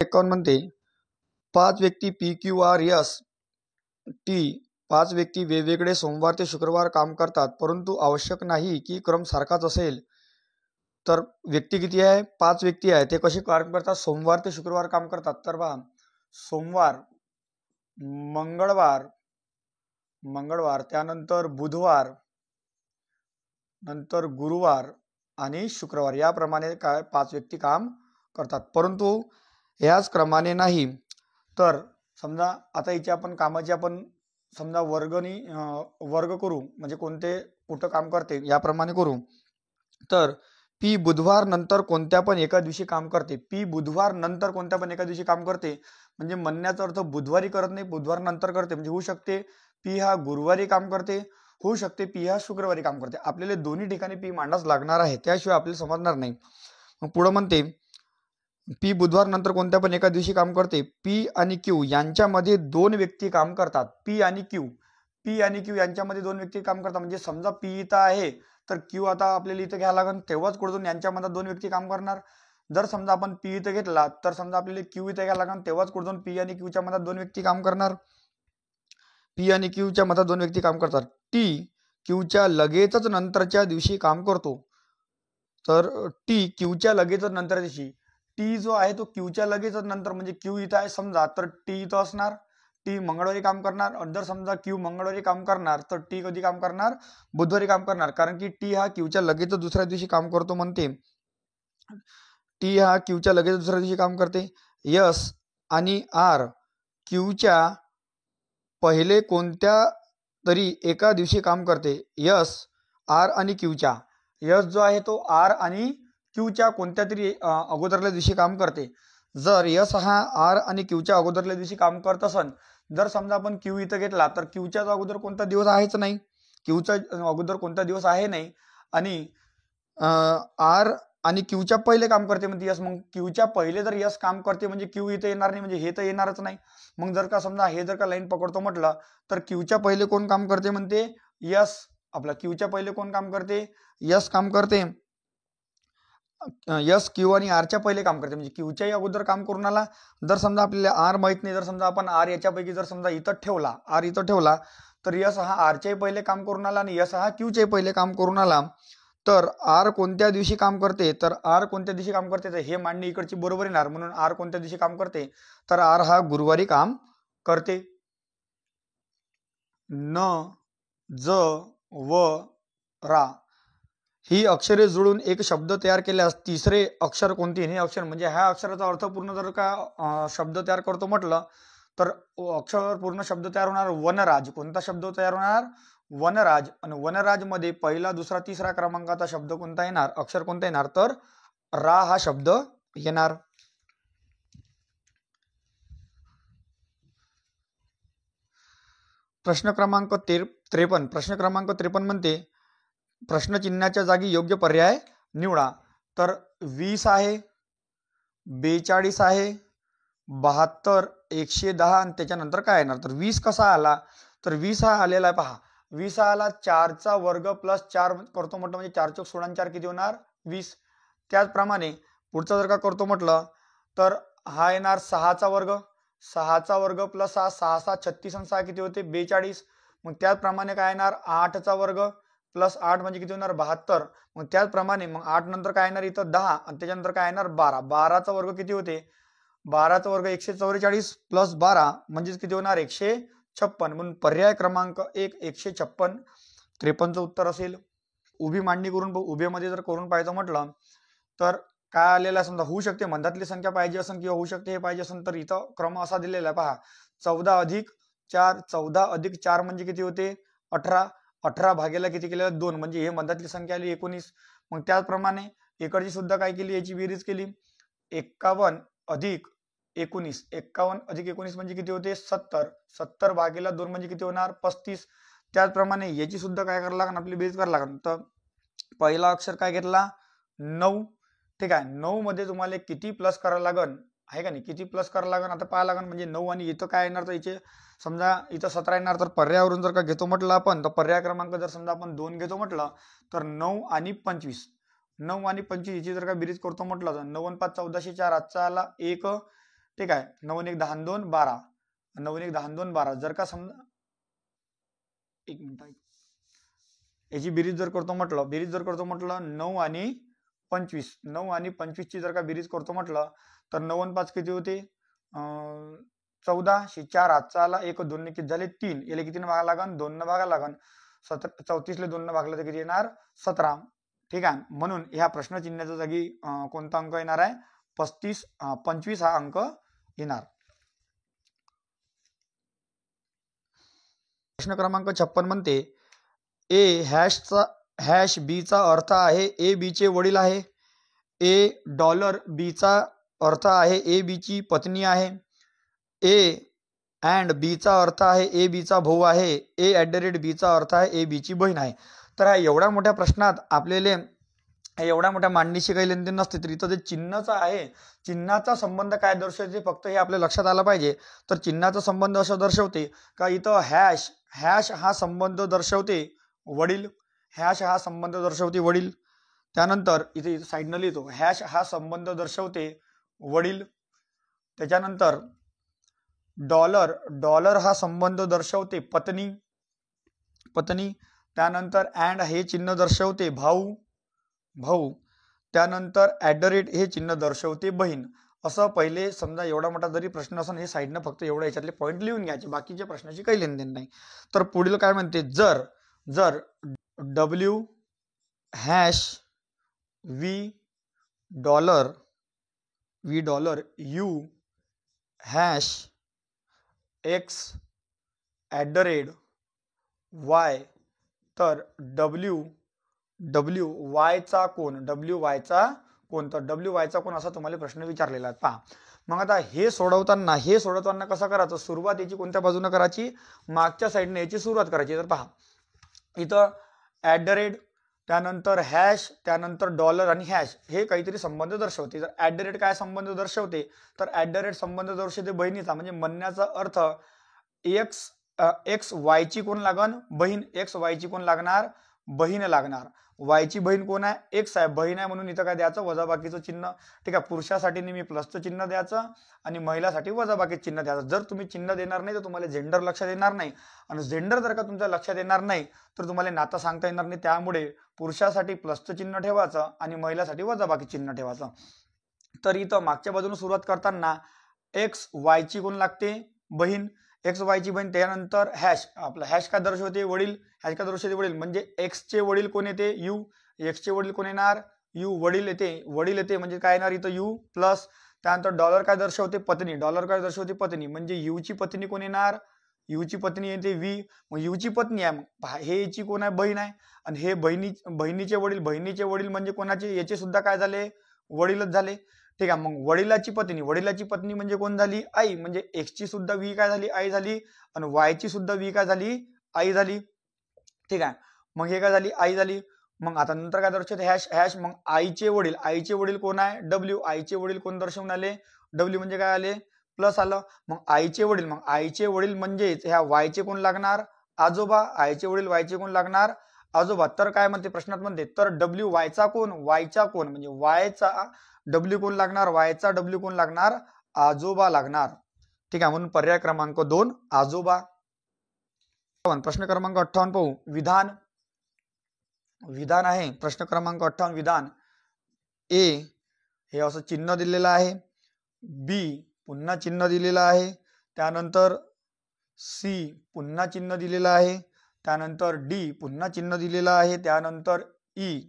51 म्हणते 5 व्यक्ती P Q R S T 5 व्यक्ती वेगवेगळे सोमवार ते शुक्रवार काम करतात, परंतु आवश्यक नाही की क्रम सारखाच असेल. तर व्यक्ती किती आहे? 5 व्यक्ती आहे. ते कसे काम करतात? सोमवार ते शुक्रवार काम करतात. तर पहा, सोमवार, मंगळवार, त्यानंतर बुधवार, नंतर गुरुवार आणि शुक्रवार याप्रमाणे काय 5 व्यक्ती काम करतात, परंतु याच क्रमाने नाही. तर समजा आता इथे आपण कामाची समजा वर्ग करू, म्हणजे कोणते कुठं काम करते याप्रमाणे करू. तर पी बुधवार नंतर कोणत्या पण एका दिवशी काम करते. पी बुधवार नंतर कोणत्या पण एका दिवशी काम करते म्हणजे म्हणण्याचा अर्थ बुधवारी करत नाही, बुधवार नंतर करते. म्हणजे होऊ शकते पी हा गुरुवारी काम करते, होऊ शकते पी हा शुक्रवारी काम करते. आपल्याला दोन्ही ठिकाणी पी मांडाच लागणार आहे, त्याशिवाय आपल्याला समजणार नाही. मग पुढे म्हणते पी बुधवार नंतर कोणत्या पण एका दिवशी काम करते. पी आणि क्यू यांच्यामध्ये 2 व्यक्ती काम करतात. पी आणि क्यू यांच्यामध्ये 2 व्यक्ती काम करतात. म्हणजे समजा पी इथं आहे तर क्यू आता आपल्याला इथं घ्यायला लागेल, तेव्हाच कुठून यांच्यामध्ये 2 व्यक्ती काम करणार. जर समजा आपण पी इथं घेतला तर समजा आपल्याला क्यू इथं घ्यायला लागेल, तेव्हाच कुठून पी आणि क्यूच्या मध्ये 2 व्यक्ती काम करणार. पी आणि क्यूच्या मध्ये 2 व्यक्ती काम करतात. टी क्यूच्या लगेचच नंतरच्या दिवशी काम करतो. तर टी क्यूच्या लगेचच नंतर दिवशी, टी जो आहे तो क्यूच्या लगेचच नंतर, म्हणजे क्यू इथं आहे समजा तर टी इथं असणार. टी मंगळवारी काम करणार. जर समजा क्यू मंगळवारी काम करणार तर टी कधी काम करणार? बुधवारी काम करणार, कारण की टी हा क्यूच्या लगेच दुसऱ्या दिवशी काम करतो म्हणते. टी हा क्यूच्या लगेच दुसऱ्या दिवशी काम करते. यस आणि आर क्यूच्या पहिले कोणत्या तरी एका दिवशी काम करते. यस आर आणि क्यूच्या, यस जो आहे तो आर आणि क्यूच्या कोणत्या तरी अगोदरल्या दिवशी काम करते. जर यस हा आर आणि क्यूच्या अगोदरल्या दिवशी काम करत असन, जर समजा आपण क्यू इथं घेतला तर क्यूच्या अगोदर कोणता दिवस आहेच नाही, क्यूचा अगोदर कोणता दिवस आहे नाही, आणि आर आणि क्यूच्या पहिले काम करते म्हणजे यस. मग क्यूच्या पहिले जर यस काम करते म्हणजे क्यू इथं येणार नाही, म्हणजे हे तर येणारच नाही. मग जर का समजा हे जर का लाईन पकडतो म्हटलं तर क्यूच्या पहिले कोण काम करते म्हणते? यस. आपला क्यूच्या पहिले कोण काम करते? यस काम करते. यस क्यू आणि आरच्या पहिले काम करते, म्हणजे क्यूच्याही अगोदर काम करून आला. जर समजा आपल्याला आर माहित नाही, जर समजा आपण आर याच्यापैकी जर समजा इथं ठेवला, आर इथं ठेवला, तर यस हा आरच्याही पहिले काम करून आला आणि यस हा क्यूच्याही पहिले काम करून आला. तर आर कोणत्या दिवशी काम करते? तर आर कोणत्या दिवशी काम करते, तर हे मांडणी इकडची बरोबर येणार. म्हणून आर कोणत्या दिवशी काम करते? तर आर हा गुरुवारी काम करते. न, ज, व, रा ही अक्षरे जुळून एक शब्द तयार केल्यास तिसरे अक्षर कोणते? हे अक्षर म्हणजे ह्या अक्षराचा अर्थपूर्ण जर का शब्द तयार करतो म्हटलं तर अक्षर पूर्ण शब्द तयार होणार वनराज. कोणता शब्द तयार होणार? वनराज. आणि वनराज मध्ये पहिला, दुसरा, तिसरा क्रमांकाचा शब्द कोणता येणार? अक्षर कोणता येणार? तर रा हा शब्द येणार. प्रश्न क्रमांक 53. प्रश्न क्रमांक 53 म्हणते प्रश्नचिन्हाच्या जागी योग्य पर्याय निवडा. तर 20 आहे, 42 आहे, 72, 110 आणि त्याच्यानंतर काय येणार? तर 20 कसा आला? तर 20 हा आलेला आहे पहा. 20 हा आला 4चा वर्ग प्लस 4 करतो म्हटलं म्हणजे 4 चौक 16 4 किती होणार? 20. त्याचप्रमाणे पुढचा जर का करतो म्हटलं तर हा येणार 6चा वर्ग, 6चा वर्ग प्लस 6, 6 6 36 आणि 6 किती होते? 42. मग त्याचप्रमाणे काय येणार? 8चा वर्ग प्लस 8 म्हणजे किती होणार? 72. मग त्याचप्रमाणे मग 8 नंतर काय येणार? इथं 10 आणि त्याच्यानंतर काय येणार? 12. 12चा वर्ग किती होते? 12चा वर्ग 144 प्लस 12 म्हणजेच किती होणार? 156. म्हणून पर्याय क्रमांक 1 156. 53चं उत्तर असेल. उभी मांडणी करून उभेमध्ये जर करून पाहायचं म्हटलं तर काय आलेला समजा होऊ शकते मधातली संख्या पाहिजे असेल किंवा होऊ शकते हे पाहिजे असेल, तर इथं क्रम असा दिलेला आहे पहा. 14 अधिक 4, 14 अधिक 4 म्हणजे किती होते? 18. 18 भागेला किती केलेला? 2, म्हणजे हे मधातली संख्या आली 19. मग त्याचप्रमाणे इकडची सुद्धा काय केली? याची बेरीज केली. 51 अधिक 19, 51 अधिक 19 म्हणजे किती होते? 70. 70 भागेला 2 म्हणजे किती होणार? 35. त्याचप्रमाणे याची सुद्धा काय करायला लागेल? आपली बेरीज करायला लागेल. तर पहिला अक्षर काय घेतला? 9. ठीक आहे. 9 मध्ये तुम्हाला किती प्लस करायला लागेल आहे का नाही? किती प्लस करायला लागेल आता पाहायला लागेल. म्हणजे 9 आणि इथं काय येणार? तर इथे समजा इथं 17 येणार, तर पर्यायावरून जर का घेतो म्हटलं आपण तर पर्याय क्रमांक जर समजा आपण 2 घेतो म्हटलं तर 9 आणि 25, 9 आणि 25 याची जर का बेरीज करतो म्हटलं तर 9 आणि 5 1404, आजचा आला 1. ठीक आहे. 9 1 10 2 12, 9 1 10 2 12. जर का समजा एक मिनिट याची बेरीज जर करतो म्हटलं 9 आणि 25, 9 आणि 25 ची जर का बेरीज करतो म्हटलं तर 9 आणि 5 किती होते, 14, 4 हातचा आला, 1 2 ने किती झाले 3, याला किती भागा लागन, 2 न भागा लागन. 34 ले 2 न भागलं तर किती येणार 17. ठीक आहे. म्हणून ह्या प्रश्नचिन्हाच्या जागी कोणता अंक येणार आहे 25 हा अंक येणार. प्रश्न क्रमांक 56 म्हणते ए हॅश बी चा अर्थ आहे ए बी चे वडील आहे. ए डॉलर बी चा अर्थ आहे ए बी ची पत्नी आहे. ए अँड बी चा अर्थ आहे ए बी चा भाऊ आहे. ए @ बी चा अर्थ आहे ए बी ची बहीण आहे. तर हा एवढ्या मोठ्या प्रश्नात आपल्याला एवढ्या मोठ्या मांडणीशी काही लेनदेन नसते, तर इथं जे चिन्हाचा आहे चिन्हाचा संबंध काय दर्शवते फक्त हे आपल्या लक्षात आलं पाहिजे. तर चिन्हाचा संबंध असं दर्शवते का इथं हॅश हा संबंध दर्शवते वडील, हॅश हा संबंध दर्शवते वडील. त्यानंतर इथे साईडनं लिहितो हॅश हा संबंध दर्शवते वडील. त्याच्यानंतर डॉलर हा संबंध दर्शवते पत्नी. त्यानंतर अँड हे चिन्ह दर्शवते भाऊ. त्यानंतर @ हे चिन्ह दर्शवते बहीण. असं पहिले समजा एवढा मोठा जरी प्रश्न असेल हे साईडनं फक्त एवढ्या याच्यातले पॉईंट लिहून घ्यायचे, बाकीच्या प्रश्नाची काही लेनदेन नाही. तर पुढील काय म्हणते, जर W hash V dollar U hash X @ Y, तर W Y चा कोण, तर W Y चा कोण असा तुम्हाला प्रश्न विचारलेला आहे. पहा मग आता हे सोडवताना कसं करायचं, सुरुवात याची कोणत्या बाजूने करायची, मागच्या साईडने याची सुरुवात करायची. तर पहा इथं @ त्यानंतर हॅश त्यानंतर डॉलर आणि हॅश हे काहीतरी संबंध दर्शवते. तर @ काय संबंध दर्शवते, तर @ संबंध दर्शवते बहिणीचा, म्हणजे म्हणण्याचा अर्थ एक्स वाय ची कोण लागन, बहीण. एक्स वाय ची कोण लागणार, बहीण लागणार. वाय ची बहीण कोण आहे, एक्स आहे, बहीण आहे, म्हणून इथं काय द्यायचं वजाबाकीचं चिन्ह. ठीक आहे. पुरुषासाठी नेहमी प्लसचं चिन्ह द्यायचं आणि महिलासाठी वजाबाकीचं चिन्ह द्यायचं. जर तुम्ही चिन्ह देणार नाही तर तुम्हाला जेंडर लक्षात येणार नाही, आणि जेंडर जर का तुमच्या लक्षात येणार नाही तर तुम्हाला नातं सांगता येणार नाही. त्यामुळे पुरुषासाठी प्लसचं चिन्ह ठेवायचं आणि महिलासाठी वजाबाकी चिन्ह ठेवायचं. तर इथं मागच्या बाजूने सुरुवात करताना एक्स वाय ची कोण लागते, बहीण. एक्स वाय ची बहीण. त्यानंतर हॅश, आपला हॅश काय दर्शवते, वडील. हॅश काय दर्शवते, वडील. म्हणजे एक्स चे वडील कोण येते, यू. एक्स चे वडील कोण येणार, यू. वडील येते म्हणजे काय येणार इथं यू प्लस. त्यानंतर डॉलर काय दर्शवते, पत्नी. डॉलर काय दर्शवते, पत्नी. म्हणजे यू ची पत्नी कोण येणार, यू ची पत्नी येते व्ही. मग यू ची पत्नी आहे, मग हे याची कोण आहे, बहीण आहे. आणि हे बहिणीचे वडील म्हणजे कोणाचे, याचे सुद्धा काय झाले, वडीलच झाले. ठीक आहे. मग वडिलाची पत्नी म्हणजे कोण झाली, आई. म्हणजे एक्स ची सुद्धा व्ही काय झाली, आई झाली. आणि वाय ची सुद्धा व्ही काय झाली, आई झाली. ठीक आहे. मग हे काय झाली, आई झाली. मग आता नंतर काय दर्शवते, हॅश. मग आईचे वडील कोण आहे, डब्ल्यू. आईचे वडील कोण दर्शवून आले, डब्ल्यू म्हणजे काय आले, प्लस आलं. मग आईचे वडील म्हणजेच ह्या वायचे कोण लागणार, आजोबा. आईचे वडील वायचे कोण लागणार, आजोबा. तर काय म्हणते प्रश्नात म्हणते, तर डब्ल्यू वायचा कोण, म्हणजे वायचा डब्ल्यू कोण लागणार, वायचा डब्ल्यू कोण लागणार, आजोबा लागणार. ठीक आहे. म्हणून पर्याय क्रमांक 2 आजोबा. प्रश्न क्रमांक 58 पाहू. विधान आहे. प्रश्न क्रमांक 58 विधान. ए हे असं चिन्ह दिलेलं आहे, बी पुन्हा चिन्ह दिलेलं आहे, त्यानंतर सी पुन्हा चिन्ह दिलेलं आहे, त्यानंतर डी पुन्हा चिन्ह दिलेलं आहे, त्यानंतर ई,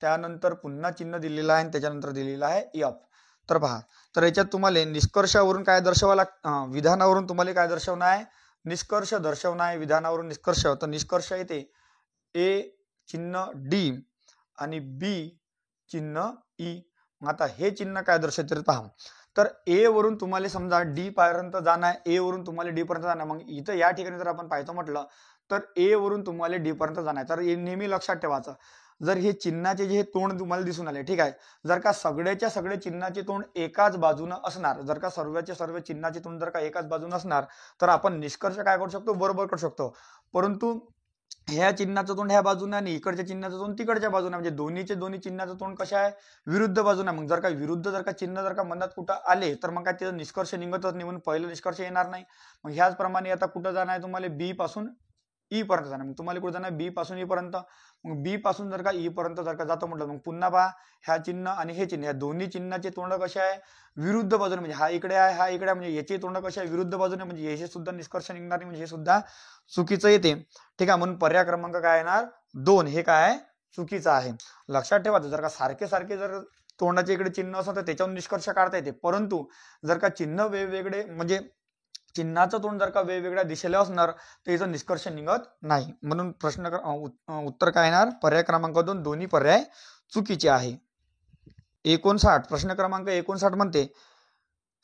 त्यानंतर पुन्हा चिन्ह दिलेलं आहे, त्याच्यानंतर दिलेलं आहे एफ. तर पहा, तर याच्यात तुम्हाला निष्कर्षावरून काय दर्शवा विधानावरून तुम्हाला काय दर्शवणं आहे, निष्कर्ष दर्शवणं आहे. विधानावरून निष्कर्ष, तर निष्कर्ष येते ए चिन्ह डी आणि बी चिन्ह ई. आता हे चिन्ह काय दर्शवते पहा, तर ए वरून तुम्हाला समजा डी पर्यंत जाणं आहे, ए वरून तुम्हाला डी पर्यंत जाणं. मग इथं या ठिकाणी जर आपण पाहायचं म्हटलं तर ए वरून तुम्हाला डी पर्यंत जाणं आहे. तर नेहमी लक्षात ठेवायचं, जर हे चिन्हाचे जे तोंड तुम्हाला दिसून आले, ठीक आहे, जर का सगळ्याच्या सगळे चिन्हाचे तोंड एकाच बाजूनं असणार, जर का सर्वचे सर्व चिन्हाचे तोंड जर का एकाच बाजूनं असणार तर आपण निष्कर्ष काय करू शकतो, बरोबर करू शकतो. परंतु ह्या चिन्हाचं तोंड ह्या बाजूने आणि इकडच्या चिन्हाचं तोंड तिकडच्या बाजूने, म्हणजे दोन्ही चिन्हाचं तोंड कशा आहे, विरुद्ध बाजूने. मग जर का विरुद्ध जर का चिन्ह जर का मनात कुठं आले तर मग काय त्याचा निष्कर्ष निघतच नाही, म्हणून पहिलं निष्कर्ष येणार नाही. मग ह्याचप्रमाणे आता कुठं जाणार आहे तुम्हाला, बी पासून ई पर्यंत जाणार. मग तुम्हाला कुठं जाणार, बी पासून ई पर्यंत. मग बी पासून जर का ई पर्यंत जर का जातो म्हटलं, मग पुन्हा पहा ह्या चिन्ह आणि हे चिन्ह, या दोन्ही चिन्हाचे तोंड कसे आहे, विरुद्ध बाजूने. म्हणजे हा इकडे आहे, हा इकडे आहे, म्हणजे याचे तोंड कसे आहे, विरुद्ध बाजूने. म्हणजे याचे सुद्धा निष्कर्ष निघणार नाही, म्हणजे हे सुद्धा चुकीचं येते. ठीक आहे, म्हणून पर्याय क्रमांक काय येणार, 2 हे काय चुकीचं आहे. लक्षात ठेवा, जर का सारखे सारखे जर तोंडाच्या इकडे चिन्ह असेल तर त्याच्यावरून निष्कर्ष काढता येते. परंतु जर का चिन्ह वेगवेगळे, म्हणजे चिन्हाचं तोंड जर का वेगवेगळ्या दिशेला असणार तर त्याचं निष्कर्ष निघत नाही. म्हणून उत्तर काय येणार, पर्याय क्रमांक 2 दोन्ही पर्याय चुकीचे आहे. 59 प्रश्न क्रमांक 59 म्हणते,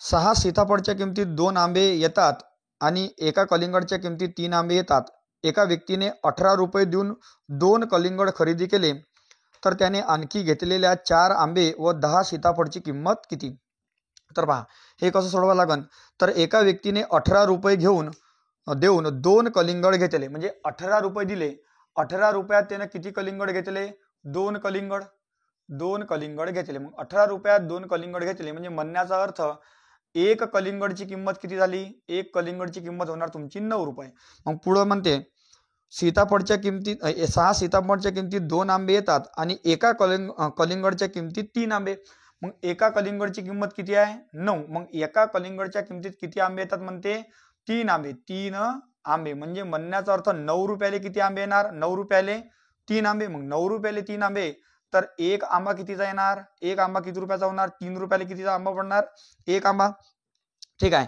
6 सीताफळच्या किमतीत 2 आंबे येतात आणि एका कलिंगडच्या किमतीत 3 आंबे येतात. एका व्यक्तीने 18 रुपये देऊन 2 कलिंगड खरेदी केले, तर त्याने आणखी घेतलेल्या 4 आंबे व 10 सीताफळची किंमत किती. तर पहा हे कसं सोडवावं लागेल. तर एका व्यक्तीने 18 रुपये देऊन 2 कलिंगड घेतले, म्हणजे 18 रुपये दिले. 18 रुपयात त्याने किती कलिंगड घेतले, 2 कलिंगड. 2 कलिंगड घेतले. मग 18 रुपयात 2 कलिंगड घेतले, म्हणजे म्हणण्याचा अर्थ एक कलिंगडची किंमत किती झाली, एक कलिंगडची किंमत होणार तुमची 9 रुपये. मग पुढं म्हणते, 6 सीताफळच्या किमतीत 2 आंबे येतात आणि एका कलिंगडच्या किमतीत 3 आंबे. मग एका कलिंगडची किंमत किती आहे, 9. मग एका कलिंगडच्या किमतीत किती आंबे येतात म्हणते, 3 आंबे. 3 आंबे म्हणजे म्हणण्याचा अर्थ 9 रुपयाले किती आंबे येणार, 9 रुपयाले 3 आंबे. मग 9 रुपयाले 3 आंबे, तर एक आंबा कितीचा येणार, एक आंबा किती रुपयाचा होणार, 3 रुपयाले कितीचा आंबा पडणार, एक आंबा. ठीक आहे.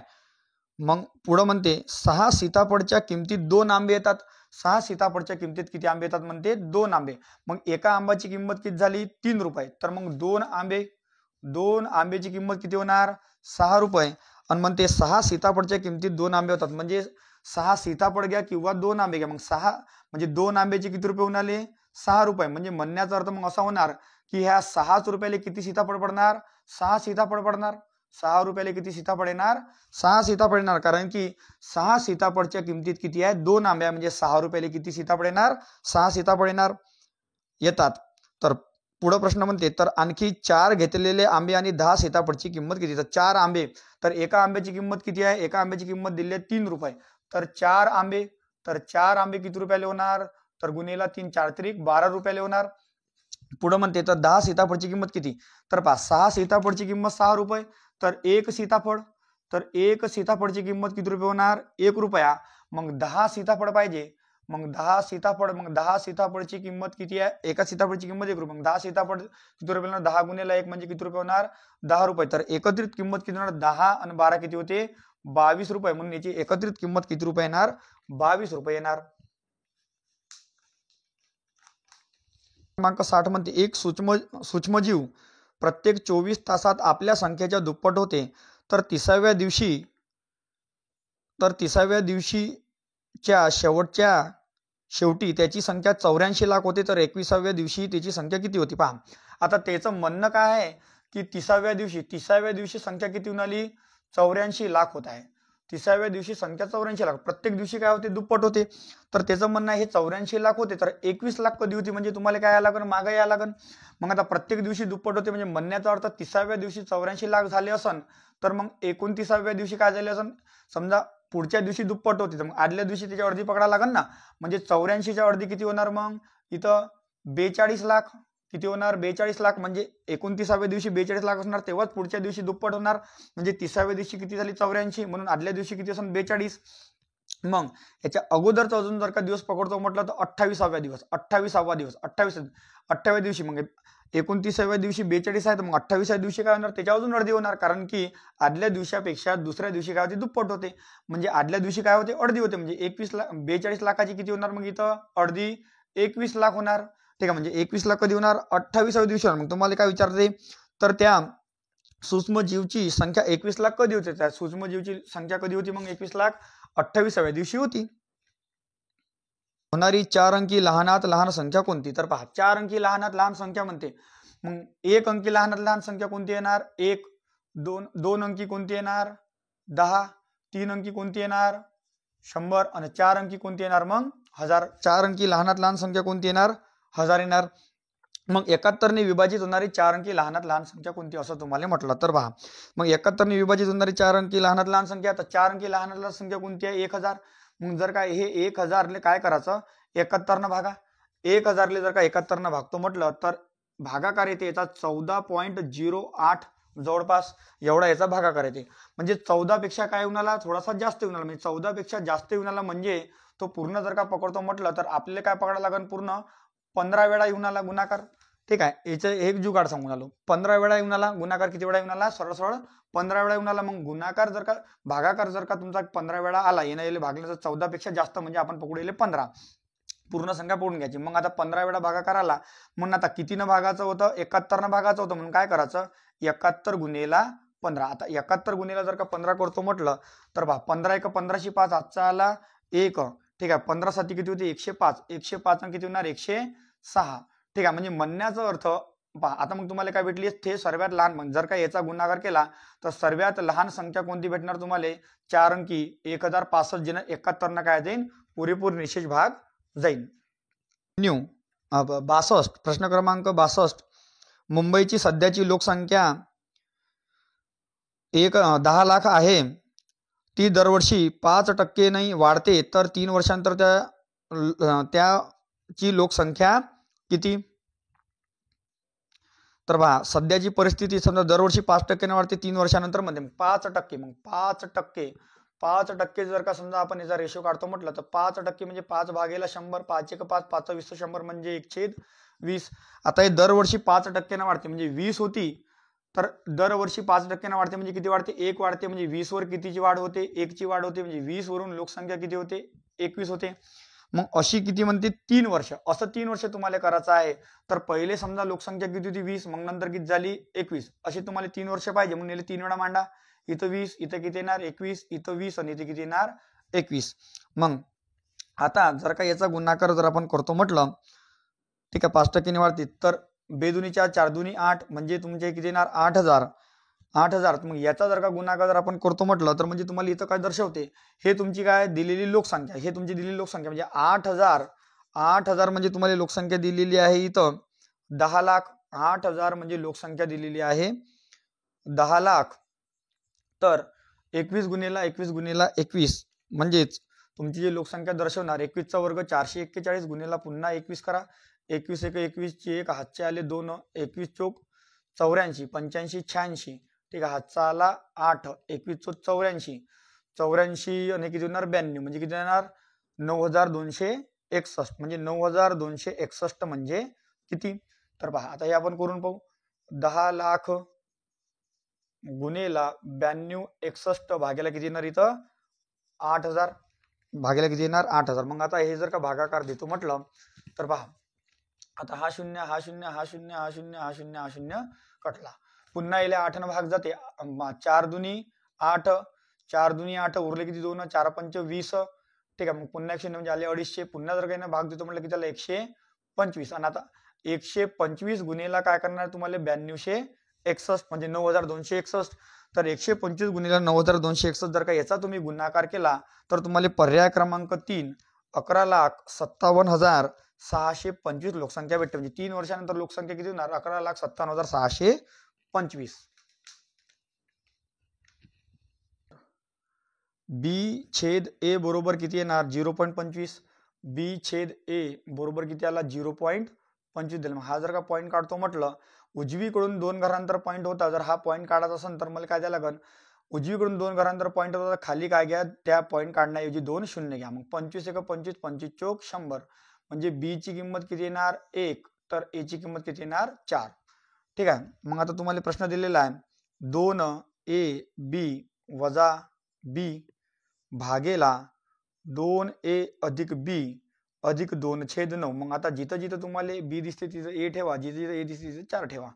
मग पुढं म्हणते, 6 सीताफळच्या किमतीत 2 आंबे येतात. 6 सीताफळच्या किमतीत किती आंबे येतात म्हणते, 2 आंबे. मग एका आंब्याची किंमत किती झाली, 3 रुपये. तर मग 2 आंब्याची किंमत किती होणार, 6 रुपये. आणि म्हणते 6 सीताफळच्या किमतीत 2 आंबे होतात, म्हणजे 6 सीताफळ घ्या किंवा 2 आंबे घ्या. मग 6 म्हणजे 2 आंब्याचे किती रुपये होऊन आले, 6 रुपये. म्हणजे म्हणण्याचा अर्थ मग असा होणार की ह्या 6 रुपयाले किती सीताफळ पडणार, 6 सीताफळ पडणार. 6 रुपयाले किती सीताफळ येणार, 6 सीताफळ येणार. कारण की 6 सीताफळच्या किमतीत किती आहे, 2 आंबे, म्हणजे 6 रुपयाले किती सीताफळ येणार, 6 सीताफळ येतात. तर पुढं प्रश्न म्हणते, तर आणखी 4 घेतलेले आंबे आणि 10 सीताफळची किंमत किती. तर 4 आंबे, तर एका आंब्याची किंमत किती आहे, एका आंब्याची किंमत दिली आहे 3 रुपये. तर 4 आंबे, तर 4 आंबे किती रुपयाले होणार, तर गुणेला 3, 4 त्रिक 12 रुपयाले होणार. पुढं म्हणते, तर 10 सीताफळची किंमत किती. तर 6 सीताफळची किंमत 6 रुपये, तर एक सीताफळ, तर एक सीताफळची किंमत किती रुपये होणार, 1 रुपया. मग 10 सीताफळ पाहिजे. मग 10 सीताफळची किंमत किती आहे, एका सीताफळची किंमत 1 रुपये. मग 10 सीताफळ किती रुपये होणार, 10 गुणिले 1 म्हणजे किती रुपये होणार, 10 रुपये. तर एकत्रित किंमत किती होणार, 10 आणि 12 किती होते, 22 रुपये. म्हणून याची एकत्रित किंमत किती रुपये येणार, 22 रुपये येणार. क्रमांक 60 म्हणते, एक सूक्ष्मजीव प्रत्येक 24 तासात आपल्या संख्येच्या दुप्पट होते, तर 30व्या दिवशीच्या शेवटी त्याची संख्या 84 लाख होते, तर 21व्या दिवशी त्याची संख्या किती होती. पहा आता त्याचं म्हणणं काय आहे की 30व्या दिवशी संख्या किती होऊन आली, 84 लाख होत आहे. 30व्या दिवशी संख्या 84 लाख, प्रत्येक दिवशी काय होते, दुप्पट होते. तर त्याचं म्हणणं आहे हे 84 लाख होते, तर 21 लाख कधी होती, म्हणजे तुम्हाला काय यायला लागेल, मागे यायला लागेल. मग आता प्रत्येक दिवशी दुप्पट होते, म्हणजे म्हणण्याचा अर्थ 30व्या दिवशी 84 लाख झाले असन, तर मग 29व्या दिवशी काय झाले असन, समजा पुढच्या दिवशी दुप्पट होते, तर मग आदल्या दिवशी त्याची अर्धी पकडा लागेल ना. म्हणजे 84च्या अर्धी किती होणार, मग इथं 42 लाख किती होणार, 42 लाख. म्हणजे 29व्या दिवशी 42 लाख असणार, तेव्हाच पुढच्या दिवशी दुप्पट होणार. म्हणजे 30व्या दिवशी किती झाली, 84. म्हणून आदल्या दिवशी किती असेल, 42. मग याच्या अगोदरचा अजून जर का दिवस पकडतो म्हटलं तर 28व्या दिवशी. मग 29व्या दिवशी 42 आहे, तर मग 28व्या दिवशी काय होणार, त्याच्या अजून अर्धी होणार. कारण की आदल्या दिवसापेक्षा दुसऱ्या दिवशी काय होते, दुप्पट होते. म्हणजे आदल्या दिवशी काय होते, अर्धी होते. म्हणजे 42 लाखाची किती होणार, मग इथं अर्धी 21 लाख होणार. ठीक आहे, म्हणजे 21 लाख कधी होणार, 28व्या दिवशी होणार. मग तुम्हाला काय विचारते, तर त्या सूक्ष्मजीवची संख्या 21 लाख कधी होते, त्या सूक्ष्मजीवची संख्या कधी होती, मग 21 लाख 28व्या दिवशी होती. होणारी 4 अंकी लहानात लहान संख्या कोणती. तर पहा 4 अंकी लहानात लहान संख्या म्हणते, मग 1 अंकी लहानात लहान संख्या कोणती येणार, 1. 2 अंकी कोणती येणार, 10. 3 अंकी कोणती येणार, 100 आणि 4 अंकी कोणती येणार मग 1000. 4 अंकी लहानात लहान संख्या कोणती येणार 1000 येणार. मग 71 ने विभाजित होणारी 4 अंकी लहानात लहान संख्या कोणती असं तुम्हाला म्हटलं तर पहा. मग 71 ने विभाजित होणारी 4 अंकी लहानात लहान संख्या, तर 4 अंकी लहानात लहान संख्या कोणती आहे 1000. मग जर का हे 1000 ले काय करायचं 71 न भागा. 1000 ले जर का 71 न भागतो म्हटलं तर भागाकार येते याचा 14.08 जवळपास एवढा याचा भागाकार येते. म्हणजे 14 पेक्षा काय येऊन आला थोडासा जास्त येऊन आला. म्हणजे 14 पेक्षा जास्त येऊन आला म्हणजे तो पूर्ण जर का पकडतो म्हटलं तर आपल्याला काय पकडायला लागेल पूर्ण 15 वेळा येऊन आला गुणाकार. ठीक आहे, याचं एक जुगाड सांगून आलो. 15 वेळा येऊन आला गुणाकार, किती वेळा येऊन आला सरळ सरळ 15 वेळा येऊन आला. मग गुणाकार जर का भागाकार जर का तुमचा 15 वेळा आला येणं भागल्याचं 14 पेक्षा जास्त म्हणजे आपण पकडू येईल 15 पूर्ण संख्या पकडून घ्यायची. मग आता 15 वेळा भागाकार आला म्हणून आता कितीनं भागाचं होतं 71 न भागाचं होतं म्हणून काय करायचं 71 गुणेला 15. आता 71 गुणेला जर का 15 करतो म्हटलं तर 15 एक 15शी 5 आजचा आला 1. ठीक आहे, 15 साती किती होते 105. 105 किती होणार 106. ठीक आहे, म्हणजे म्हणण्याचा अर्थ पहा. आता मग तुम्हाला काय भेटली ते सर्वात लहान. मग जर का याचा गुणाकार केला तर सर्वात लहान संख्या कोणती भेटणार तुम्हाला 4 अंकी 1065 जिनं 71 न काय जाईल पुरेपूर निशेष भाग जाईल. 62 प्रश्न क्रमांक 62. मुंबईची सध्याची लोकसंख्या 10 लाख आहे. ती दरवर्षी 5% वाढते तर 3 वर्षांतर त्याची लोकसंख्या किती. तर पहा सध्याची परिस्थिती समजा दरवर्षी 5% वाढते 3 वर्षानंतर मध्ये 5%. मग 5% जर का समजा आपण याचा रेशो काढतो म्हटलं तर 5% म्हणजे 5 भागेला 100. 5 एक 5 5 20 100 म्हणजे 1/20. आता हे दरवर्षी 5% वाढते म्हणजे 20 होती तर दरवर्षी 5% वाढते म्हणजे किती वाढते 1 वाढते. म्हणजे 20 वर कितीची वाढ होते 1 ची वाढ होते. म्हणजे 20 वरून लोकसंख्या किती होते 21 होते. मग अशी किती म्हणते 3 वर्ष. असं 3 वर्ष तुम्हाला करायचं आहे. तर पहिले समजा लोकसंख्या किती होती 20 मग नंतर किती झाली 21. अशी तुम्हाला 3 वर्ष पाहिजे म्हणून याला 3 वेळा मांडा. इथं 20 इथं किती येणार 21 इथं 20 आणि इथे किती येणार 21. मग आता जर का याचा गुणाकार जर आपण करतो म्हटलं ठीक आहे 5% वाढते तर बेदुनी 4 4 दुनी 8 म्हणजे तुमचे किती येणार 8000. मग याचा जर का गुणाकार जर आपण करतो म्हटलं तर म्हणजे तुम्हाला इथं काय दर्शवते हे तुमची काय दिलेली लोकसंख्या. हे तुमची दिलेली लोकसंख्या म्हणजे 8000 म्हणजे तुम्हाला लोकसंख्या दिलेली आहे इथं 10 लाख. 8000 म्हणजे लोकसंख्या दिलेली आहे 10 लाख. तर 21 गुणेला 21 म्हणजेच तुमची जी लोकसंख्या दर्शवणार 21 चा वर्ग 441 गुणेला पुन्हा 21 करा. 21 एक 21 ची एक हातचे आले 2 21 चोक 84 85 86. ठीक आहे, हातचा आला 8 21 चोक 84 आणि किती होणार 92 म्हणजे किती येणार 9261. म्हणजे 9261 म्हणजे किती. तर पहा आता हे आपण करून पाहू. 10 लाख गुणेला 9261 भाग्याला किती येणार इथं 8000 भाग्याला किती येणार 8000. मग आता हे जर का भागाकार देतो म्हटलं तर पहा आता हा शून्य हा शून्य हा शून्य हा शून्य हा शून्य हा शून्य कटला. पुन्हा येले 8 न भाग जाते 4 दुनी 8 4 दुनी 8 उरले किती 2 4 5 20. ठीक आहे, मग पुन्हा 100 म्हणजे आले 250. पुन्हा जर काही भाग देतो म्हटलं की त्याला 125. आणि आता 125 गुणेला काय करणार तुम्हाला 9261 म्हणजे 9261. तर 125 गुणेला 9261 जर का याचा तुम्ही गुणाकार केला तर तुम्हाला पर्याय क्रमांक 3 11,57,625 लोकसंख्या भेटते. म्हणजे 3 वर्षानंतर लोकसंख्या किती होणार 11,57,625. B/A बरोबर किती येणार 0.25. B/A बरोबर किती आला 0.25 दिला. हा जर का पॉईंट काढतो म्हटलं उजवीकडून 2 घरांतर पॉईंट होता. जर हा पॉईंट काढायचा असेल तर मला काय द्यायला लागेल उजवीकडून 2 घरांतर पॉईंट होता खाली काय घ्या त्या पॉईंट काढण्याऐवजी 2 शून्य घ्या. मग 25 एक 25 25 चोक 100 म्हणजे B ची किंमत किती येणार 1 तर A ची किंमत किती येणार 4. ठीक आहे, मग आता तुम्हाला प्रश्न दिलेला आहे 2AB वजा B भागेला 2A अधिक B अधिक 2/9. मग आता जिथं जिथं तुम्हाला B दिसते तिथं A ठेवा, जिथं जिथं A दिसते तिथं 4 ठेवा.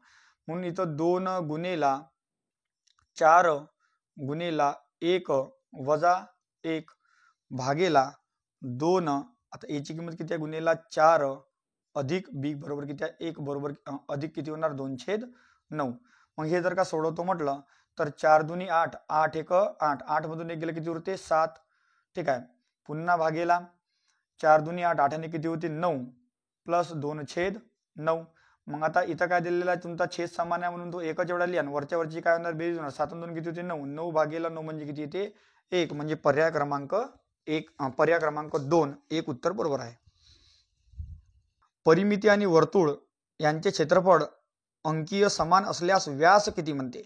म्हणून इथं 2 गुणेला 4 गुणेला 1 वजा 1 भागेला 2. आता A ची किंमत किती आहे गुणेला 4 अधिक B बरोबर किती आहे 1 बरोबर अधिक किती होणार 2/9. मग हे जर का सोडवतो म्हटलं तर 4 दुनी 8 8 एक 8 8 मधून 1 गेलं किती उरते 7. ठीक आहे, पुन्हा भागेला 4 दुनी 8, 8 किती होते 9 प्लस 2/9. मग आता इथं काय दिलेला आहे तुमचा छेद समान आहे म्हणून तो एकच एवढा लिहा. वरच्या वरची काय होणार बेरीज होणार 7 2 किती होते 9. 9 भागेला 9 म्हणजे किती येते 1. म्हणजे पर्याय क्रमांक 2 एक उत्तर बरोबर आहे. परिमिती आणि वर्तुळ यांचे क्षेत्रफळ अंकीय समान असल्यास व्यास किती म्हणते.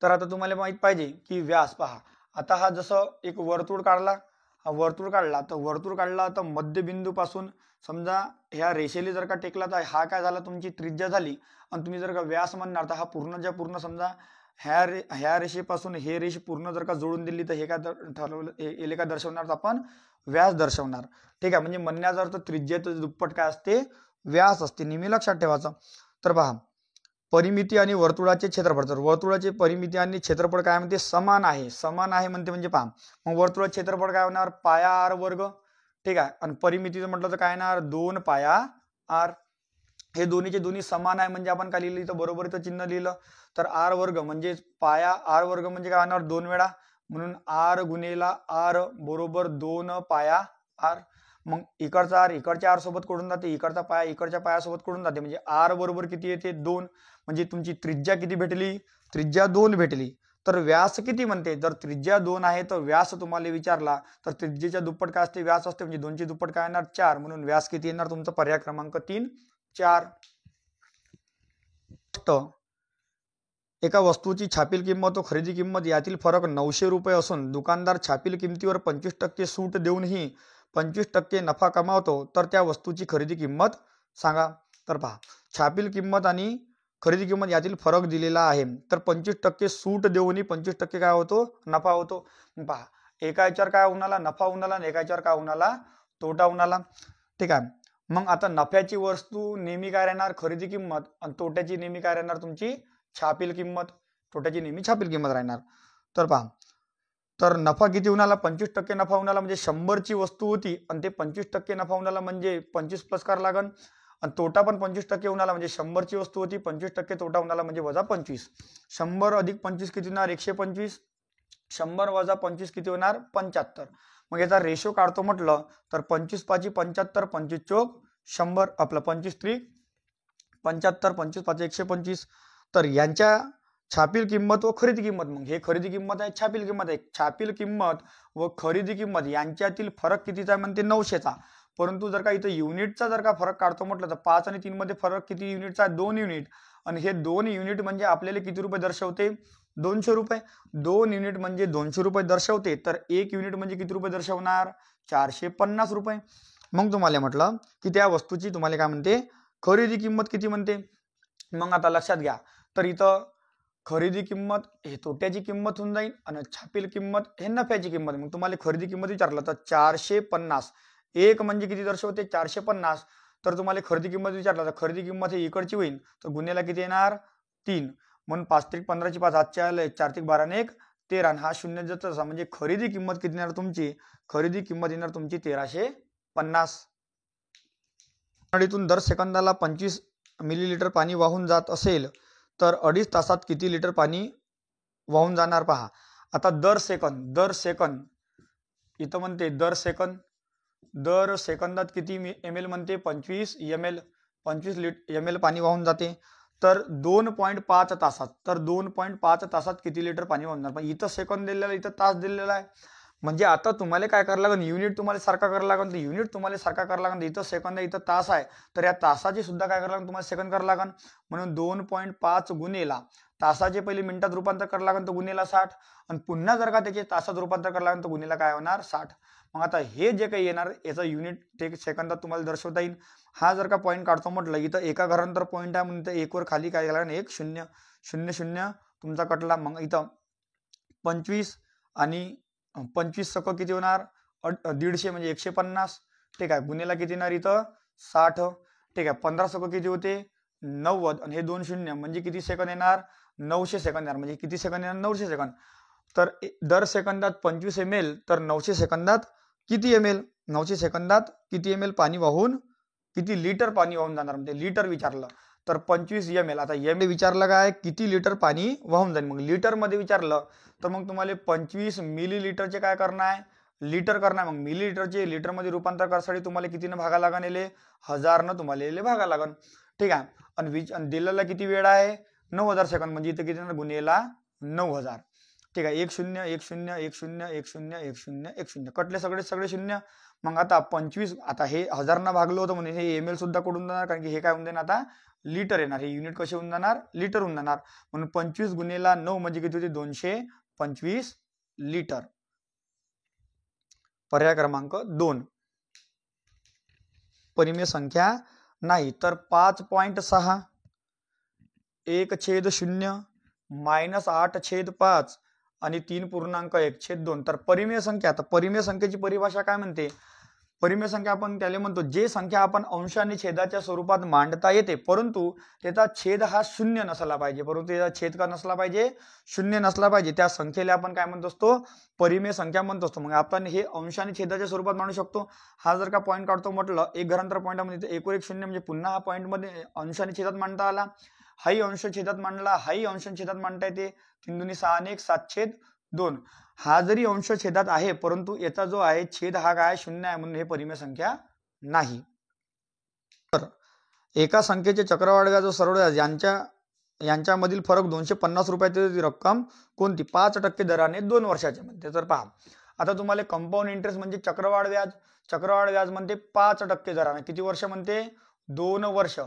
तर आता तुम्हाला माहित पाहिजे की व्यास पहा. आता हा जसं एक वर्तुळ काढला, हा वर्तुळ काढला तर मध्यबिंदू पासून समजा ह्या रेषेला जर का टेकला तर हा काय झाला तुमची त्रिज्या झाली. आणि तुम्ही जर का व्यास म्हणणार तर हा पूर्ण समजा ह्या रेषेपासून हे रेषे पूर्ण जर का जोडून दिली तर हे काय ठरवलं हे काय दर्शवणार आपण व्यास दर्शवणार. ठीक आहे. म्हणजे म्हणण्याचा अर्थ त्रिज्येचं दुप्पट काय असते व्यास असते. नेहमी लक्षात ठेवायचं. तर पहा परिमिती आणि वर्तुळाचे क्षेत्रफळ. तर वर्तुळाचे परिमिती आणि क्षेत्रफळ काय म्हणते समान आहे म्हणते. म्हणजे पहा मग वर्तुळाचे क्षेत्रफळ काय होणार पाया आर वर्ग. ठीक आहे. आणि परिमितीचं म्हटलं तर काय येणार 2 पाया आर. हे दोन्हीचे दोन्ही समान आहे म्हणजे आपण काय लिहिलं इथं बरोबरीचं चिन्ह लिहिलं. तर आर वर्ग म्हणजे पाया आर वर्ग म्हणजे काय होणार 2 वेळा. म्हणून आर गुणेला आर बरोबर 2 पाया आर. मग इकडचा आर इकडच्या आर सोबत कडून जाते, इकडचा पाया इकडच्या पायासोबत कडून जाते. म्हणजे आर बरोबर किती येते 2. म्हणजे तुमची त्रिज्या किती भेटली त्रिज्या 2 भेटली. तर व्यास किती म्हणते. जर त्रिज्या 2 आहे तर व्यास तुम्हाला विचारला तर त्रिज्येच्या दुप्पट काय असते व्यास असते. म्हणजे 2ची दुप्पट काय येणार 4. म्हणून व्यास किती येणार तुमचा पर्याय क्रमांक 3 4. एका वस्तूची छापील किंमत व खरेदी किंमत यातील फरक 900 रुपये असून दुकानदार छापील किमतीवर 25% सूट देऊनही 25% नफा कमावतो तर त्या वस्तूची खरेदी किंमत सांगा. तर पहा छापील किंमत आणि खरेदी किंमत यातील फरक दिलेला आहे. तर 25% सूट देऊनही 25% काय होतो नफा होतो. पहा एका याच्यावर काय उन्हाला नफा उन्हाला आणि एका याच्यावर काय उन्हाला तोटा उन्हाला. ठीक आहे. मग आता नफ्याची वस्तू नेहमी काय राहणार खरेदी किंमत आणि तोट्याची नेहमी काय राहणार तुमची छापील किंमत. तोट्याची नेहमी छापील किंमत राहणार. तर पहा तर नफा किती उन्हाला 25% नफा उन्हाला म्हणजे 100ची वस्तू होती आणि ते 25% नफा उन्हाला म्हणजे 25 प्लस करावं लागन. आणि तोटा पण 25% उन्हाला म्हणजे 100ची वस्तू होती 25% तोटा उन्हाला म्हणजे वजा 25. 100 अधिक 25 किती होणार 125. 100 वजा 25 किती होणार 75. मग याचा रेशो काढतो म्हटलं तर 25 पाची 75 25 चोक 100 आपलं 25 त्रिक 75 25 पाच 125. तर यांच्या छापील किंमत व खरेदी किंमत. मग हे खरेदी किंमत आहे छापील किंमत आहे. छापील किंमत व खरेदी किंमत यांच्यातील फरक कितीचा म्हणते 900चा. परंतु जर का इथं युनिटचा जर का फरक काढतो म्हटलं तर 5 आणि 3 मध्ये फरक किती युनिटचा 2 युनिट. आणि हे 2 युनिट म्हणजे आपल्याला किती रुपये दर्शवते 200 रुपये. 2 युनिट म्हणजे 200 रुपये दर्शवते. तर 1 युनिट म्हणजे किती रुपये दर्शवणार 450 रुपये. मग तुम्हाला म्हटलं की त्या वस्तूची तुम्हाला काय म्हणते खरेदी किंमत किती म्हणते. मग आता लक्षात घ्या. तर इथं खरेदी किंमत हे तोट्याची किंमत होऊन जाईल आणि छापील किंमत हे नफ्याची किंमत. मग तुम्हाला खरेदी किंमत विचारलं तर 450 एक म्हणजे किती दर्शवते 450. तर तुम्हाला खरेदी किंमत विचारलं तर खरेदी किंमत हे इकडची होईल तर गुन्ह्याला किती येणार 3. म्हणून 5 त्रिक 15ची 5 हातच्या आले 4 त्रिक 12 आणि 1 13 आणि हा शून्य जातो. म्हणजे खरेदी किंमत किती येणार तुमची खरेदी किंमत येणार तुमची 1350. नळीतून दर सेकंदाला 25 मिलीलिटर पाणी वाहून जात असेल तर 2.5 तासात किती लिटर पाणी वाहून जाणार पहा. आता दर सेकंद इथं म्हणते दर सेकंदात किती ml म्हणते 25 ml 25 ml पाणी वाहून जाते. तर 2.5 तासात तर 2.5 तासात किती लिटर पाणी वाहून जाणार. पण इथं सेकंद दिलेला आहे इथं तास दिलेला आहे. म्हणजे आता तुम्हाला काय करावं लागेल युनिट तुम्हाला सारखा करावं लागेल. तर युनिट तुम्हाला सारखा करावं लागेल. इथं सेकंद आहे इथं तास आहे तर या तासाची सुद्धा काय करावं लागेल तुम्हाला सेकंद करावं लागेल. म्हणून 2.5 गुणेला तासाचे पहिले मिनिटात रूपांतर करावं लागेल तर गुणेला 60 आणि पुन्हा जर का त्याचे तासात रूपांतर करावं लागेल तर गुणेला काय होणार 60. मग आता हे जे काही येणार याचा युनिट ते सेकंदात तुम्हाला दर्शवता येईल. हा जर का पॉईंट काढतो म्हटलं इथं एका घरानंतर पॉईंट आहे म्हणून एक वर खाली काय लागेल 1 0 0 0 तुमचा कटला. मग इथं 25 आणि 25 सक किती होणार 150 म्हणजे 150. ठीक आहे. गुन्हेला किती येणार इथं 60. ठीक आहे. 15 सक किती होते 90 आणि हे 2 शून्य म्हणजे किती सेकंद येणार 900 सेकंद येणार. म्हणजे किती सेकंद येणार 900 सेकंद. तर दर सेकंदात 25 ml तर 900 सेकंदात किती ml 900 सेकंदात किती ml पाणी वाहून किती लिटर पाणी वाहून जाणार म्हणजे लिटर विचारलं तर 25 ml. आता ml विचारलं काय किती लिटर पाणी वाहून जाईल. मग लिटर मध्ये विचारलं तर मग तुम्हाला 25 मिलीलिटरचे काय करणार आहे लिटर करणार, मग मिलीलिटरचे लिटरमध्ये रूपांतर करण्यासाठी तुम्हाला कितीनं भागा लागेल, 1000 तुम्हाला भागा लागेल. ठीक आहे. आणि दिलेला किती वेळ आहे, 9000 सेकंद, म्हणजे इथे किती गुणेला 9000. ठीक आहे. 10 10 10 10 10 कटले सगळे शून्य. मग आता 25, आता हे 1000 भागलं होतं म्हणून हे ml सुद्धा कडून जाणार, कारण की हे काय होऊन जाणार आता लिटर येणार, हे युनिट कसे होऊन जाणार, लिटर होऊन जाणार. म्हणून 25 गुणेला 9 म्हणजे किती होते, 225 लिटर. पर्याय क्रमांक 2. परिमेय संख्या नाही तर 5.6 1/0 -8/5 आणि 3.1/2. तर परिमेय संख्या, तर परिमेय संख्येची परिभाषा काय म्हणते, परिमेय संख्या आपण त्याला म्हणतो जे संख्या आपण अंश आणि छेदाच्या स्वरूपात मांडता येते, परंतु त्याचा छेद हा शून्य नसला पाहिजे, परंतु त्याचा छेद का नसला पाहिजे, शून्य नसला पाहिजे, त्या संख्येला आपण काय म्हणतो असतो, परिमेय संख्या म्हणतो असतो. मग आपण हे अंश आणि छेदाच्या स्वरूपात मांडू शकतो. हा जर का पॉईंट काढतो म्हटलं एक घरांतर पॉईंटमध्ये 1 वर 1 शून्य, म्हणजे पुन्हा हा पॉईंट मध्ये अंश आणि छेदात मांडता आला. हाही अंश छेदात मांडला, हाही अंश छेदात मांडता येते. 3 दुनी 6 आणि 1 7/2. हा जरी अंश छेदात आहे, परंतु याचा जो आहे छेद हा काय शून्य आहे, म्हणून हे परिमेय संख्या नाही. तर एका संख्येचे चक्रवाढ व्याज व सरळ व्याज यांच्यामधील फरक 250 रुपयाची रक्कम कोणती, 5% दराने 2 वर्षाच्या मध्ये. तर पहा, आता तुम्हाला कंपाऊंड इंटरेस्ट म्हणजे चक्रवाढ व्याज म्हणते 5% दराने, किती वर्ष म्हणते, 2 वर्ष.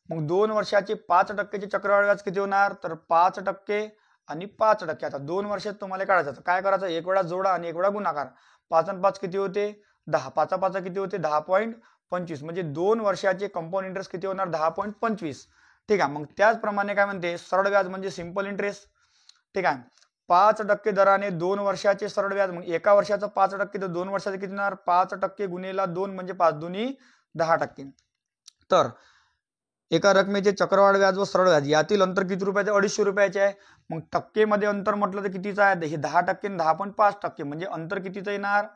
मग 2 वर्षाचे 5%चे चक्रवाढ व्याज किती होणार, तर 5% आणि 5%. आता 2 वर्षात तुम्हाला काढायचं, काय करायचं, एक वेळा जोडा आणि एक वेळा गुणाकार. 5 आणि 5 किती होते, 10. 5 5 किती होते, 10.25. म्हणजे 2 वर्षाचे कंपाऊंड इंटरेस्ट किती होणार, 10.25. ठीक आहे. मग त्याचप्रमाणे काय म्हणते, सरळ व्याज म्हणजे सिंपल इंटरेस्ट. ठीक आहे. 5% दराने 2 वर्षाचे सरळ व्याज, मग एका वर्षाचं 5%, तर 2 वर्षाचे किती होणार, 5% गुणेला 2 म्हणजे 5 दुनी 10%. तर एका रकमेचे चक्रवाढ व्याज व सरळ व्याज यातील अंतर किती रुपयाचे, 250 रुपयाचे आहे. मग टक्केमध्ये अंतर म्हटलं तर कितीचं आहे, हे 10% 10.5%, म्हणजे अंतर कितीचं येणार,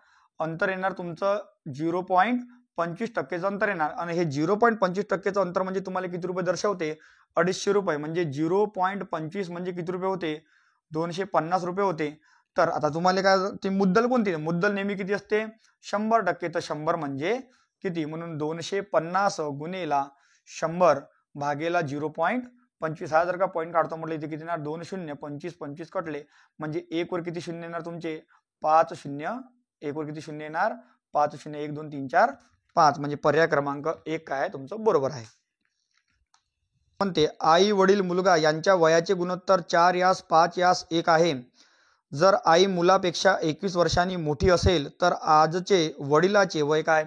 अंतर येणार तुमचं 0.25%चं अंतर येणार. आणि हे 0.25%चं अंतर म्हणजे तुम्हाला किती रुपये दर्शवते, 250 रुपये. म्हणजे 0.25 म्हणजे किती रुपये होते, 250 रुपये होते. तर आता तुम्हाला काय, ती मुद्दल कोणती, मुद्दल नेहमी किती असते, 100%. तर 100 म्हणजे किती, म्हणून 250 गुणेला 100 भागेला 0.25. हा जर का पॉईंट काढतो म्हटलं इथे किती येणार, 2 शून्य, 25 25 कटले, म्हणजे 1 वर किती शून्य येणार तुमचे, 5 शून्य. 1 वर किती शून्य येणार, 5 शून्य, 1 2 3 4 5. म्हणजे पर्याय क्रमांक 1 काय तुमचं बरोबर आहे. म्हणते आई वडील मुलगा यांच्या वयाचे गुणोत्तर 4:5:1 आहे. जर आई मुलापेक्षा 21 वर्षांनी मोठी असेल तर आजचे वडिलाचे वय काय.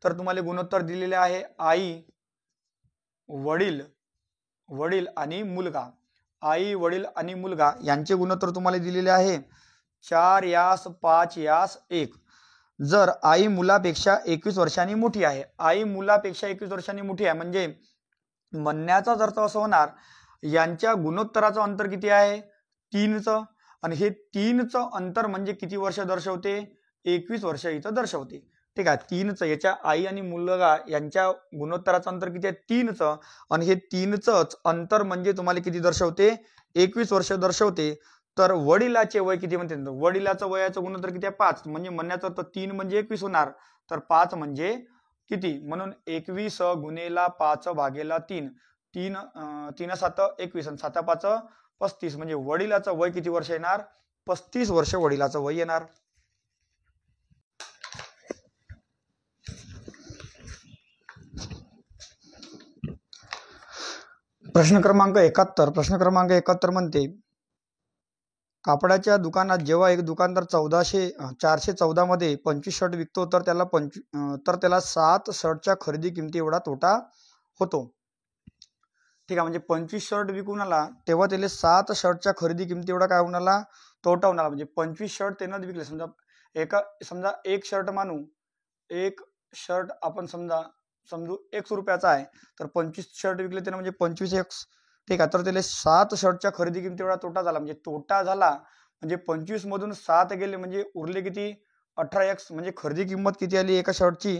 तर तुम्हाला गुणोत्तर दिलेले आहे, आई वडील आणि मुलगा, आई वडील आणि मुलगा यांचे गुणोत्तर तुम्हाला दिलेले आहे 4:5:1. जर आई मुलापेक्षा 21 वर्षांनी मोठी आहे, आई मुलापेक्षा 21 वर्षांनी मोठी आहे, म्हणजे म्हणण्याचा अर्थ असं होणार, यांच्या गुणोत्तराचं अंतर किती आहे, 3चं. आणि हे 3चं अंतर म्हणजे किती वर्ष दर्शवते, 21 वर्ष इथं दर्शवते. ठीक आहे. 3चं, याच्या आई आणि मुलगा यांच्या गुणोत्तराचं अंतर किती आहे, 3चं. आणि हे 3चंच अंतर म्हणजे तुम्हाला किती दर्शवते, 21 वर्ष दर्शवते. तर वडिलाचे वय किती म्हणते, वडिलाचं वयाचं गुणोत्तर किती आहे, 5. म्हणजे म्हणण्याचा अर्थ 3 म्हणजे 21 होणार, तर 5 म्हणजे किती, म्हणून 21 गुणेला 5 भागेला 3. 3 7 21 आणि 7 5 35. म्हणजे वडिलाचं वय किती वर्ष येणार, 35 वर्ष वडिलाचं वय येणार. प्रश्न क्रमांक 71 म्हणते, कापडाच्या दुकानात जेव्हा एक दुकानदार 414 मध्ये 25 शर्ट विकतो तर त्याला 7 शर्टच्या खरेदी किमती एवढा तोटा होतो. ठीक आहे. म्हणजे 25 शर्ट विकून आला तेव्हा त्याला 7 शर्टच्या खरेदी किमती एवढा काय होऊन आला, तोटा होणार. म्हणजे 25 शर्ट त्यानं विकले, समजा एक शर्ट मानू, एक शर्ट आपण समजू 100 रुपयाचा आहे, तर 25 शर्ट विकले त्यानं म्हणजे 25x. ठीक आहे. तर त्याला 7 शर्टच्या खरेदी किमती एवढा तोटा झाला. म्हणजे तोटा झाला म्हणजे 25 मधून 7 गेले म्हणजे उरले किती, 18x. म्हणजे खरेदी किंमत किती आली एका शर्टची,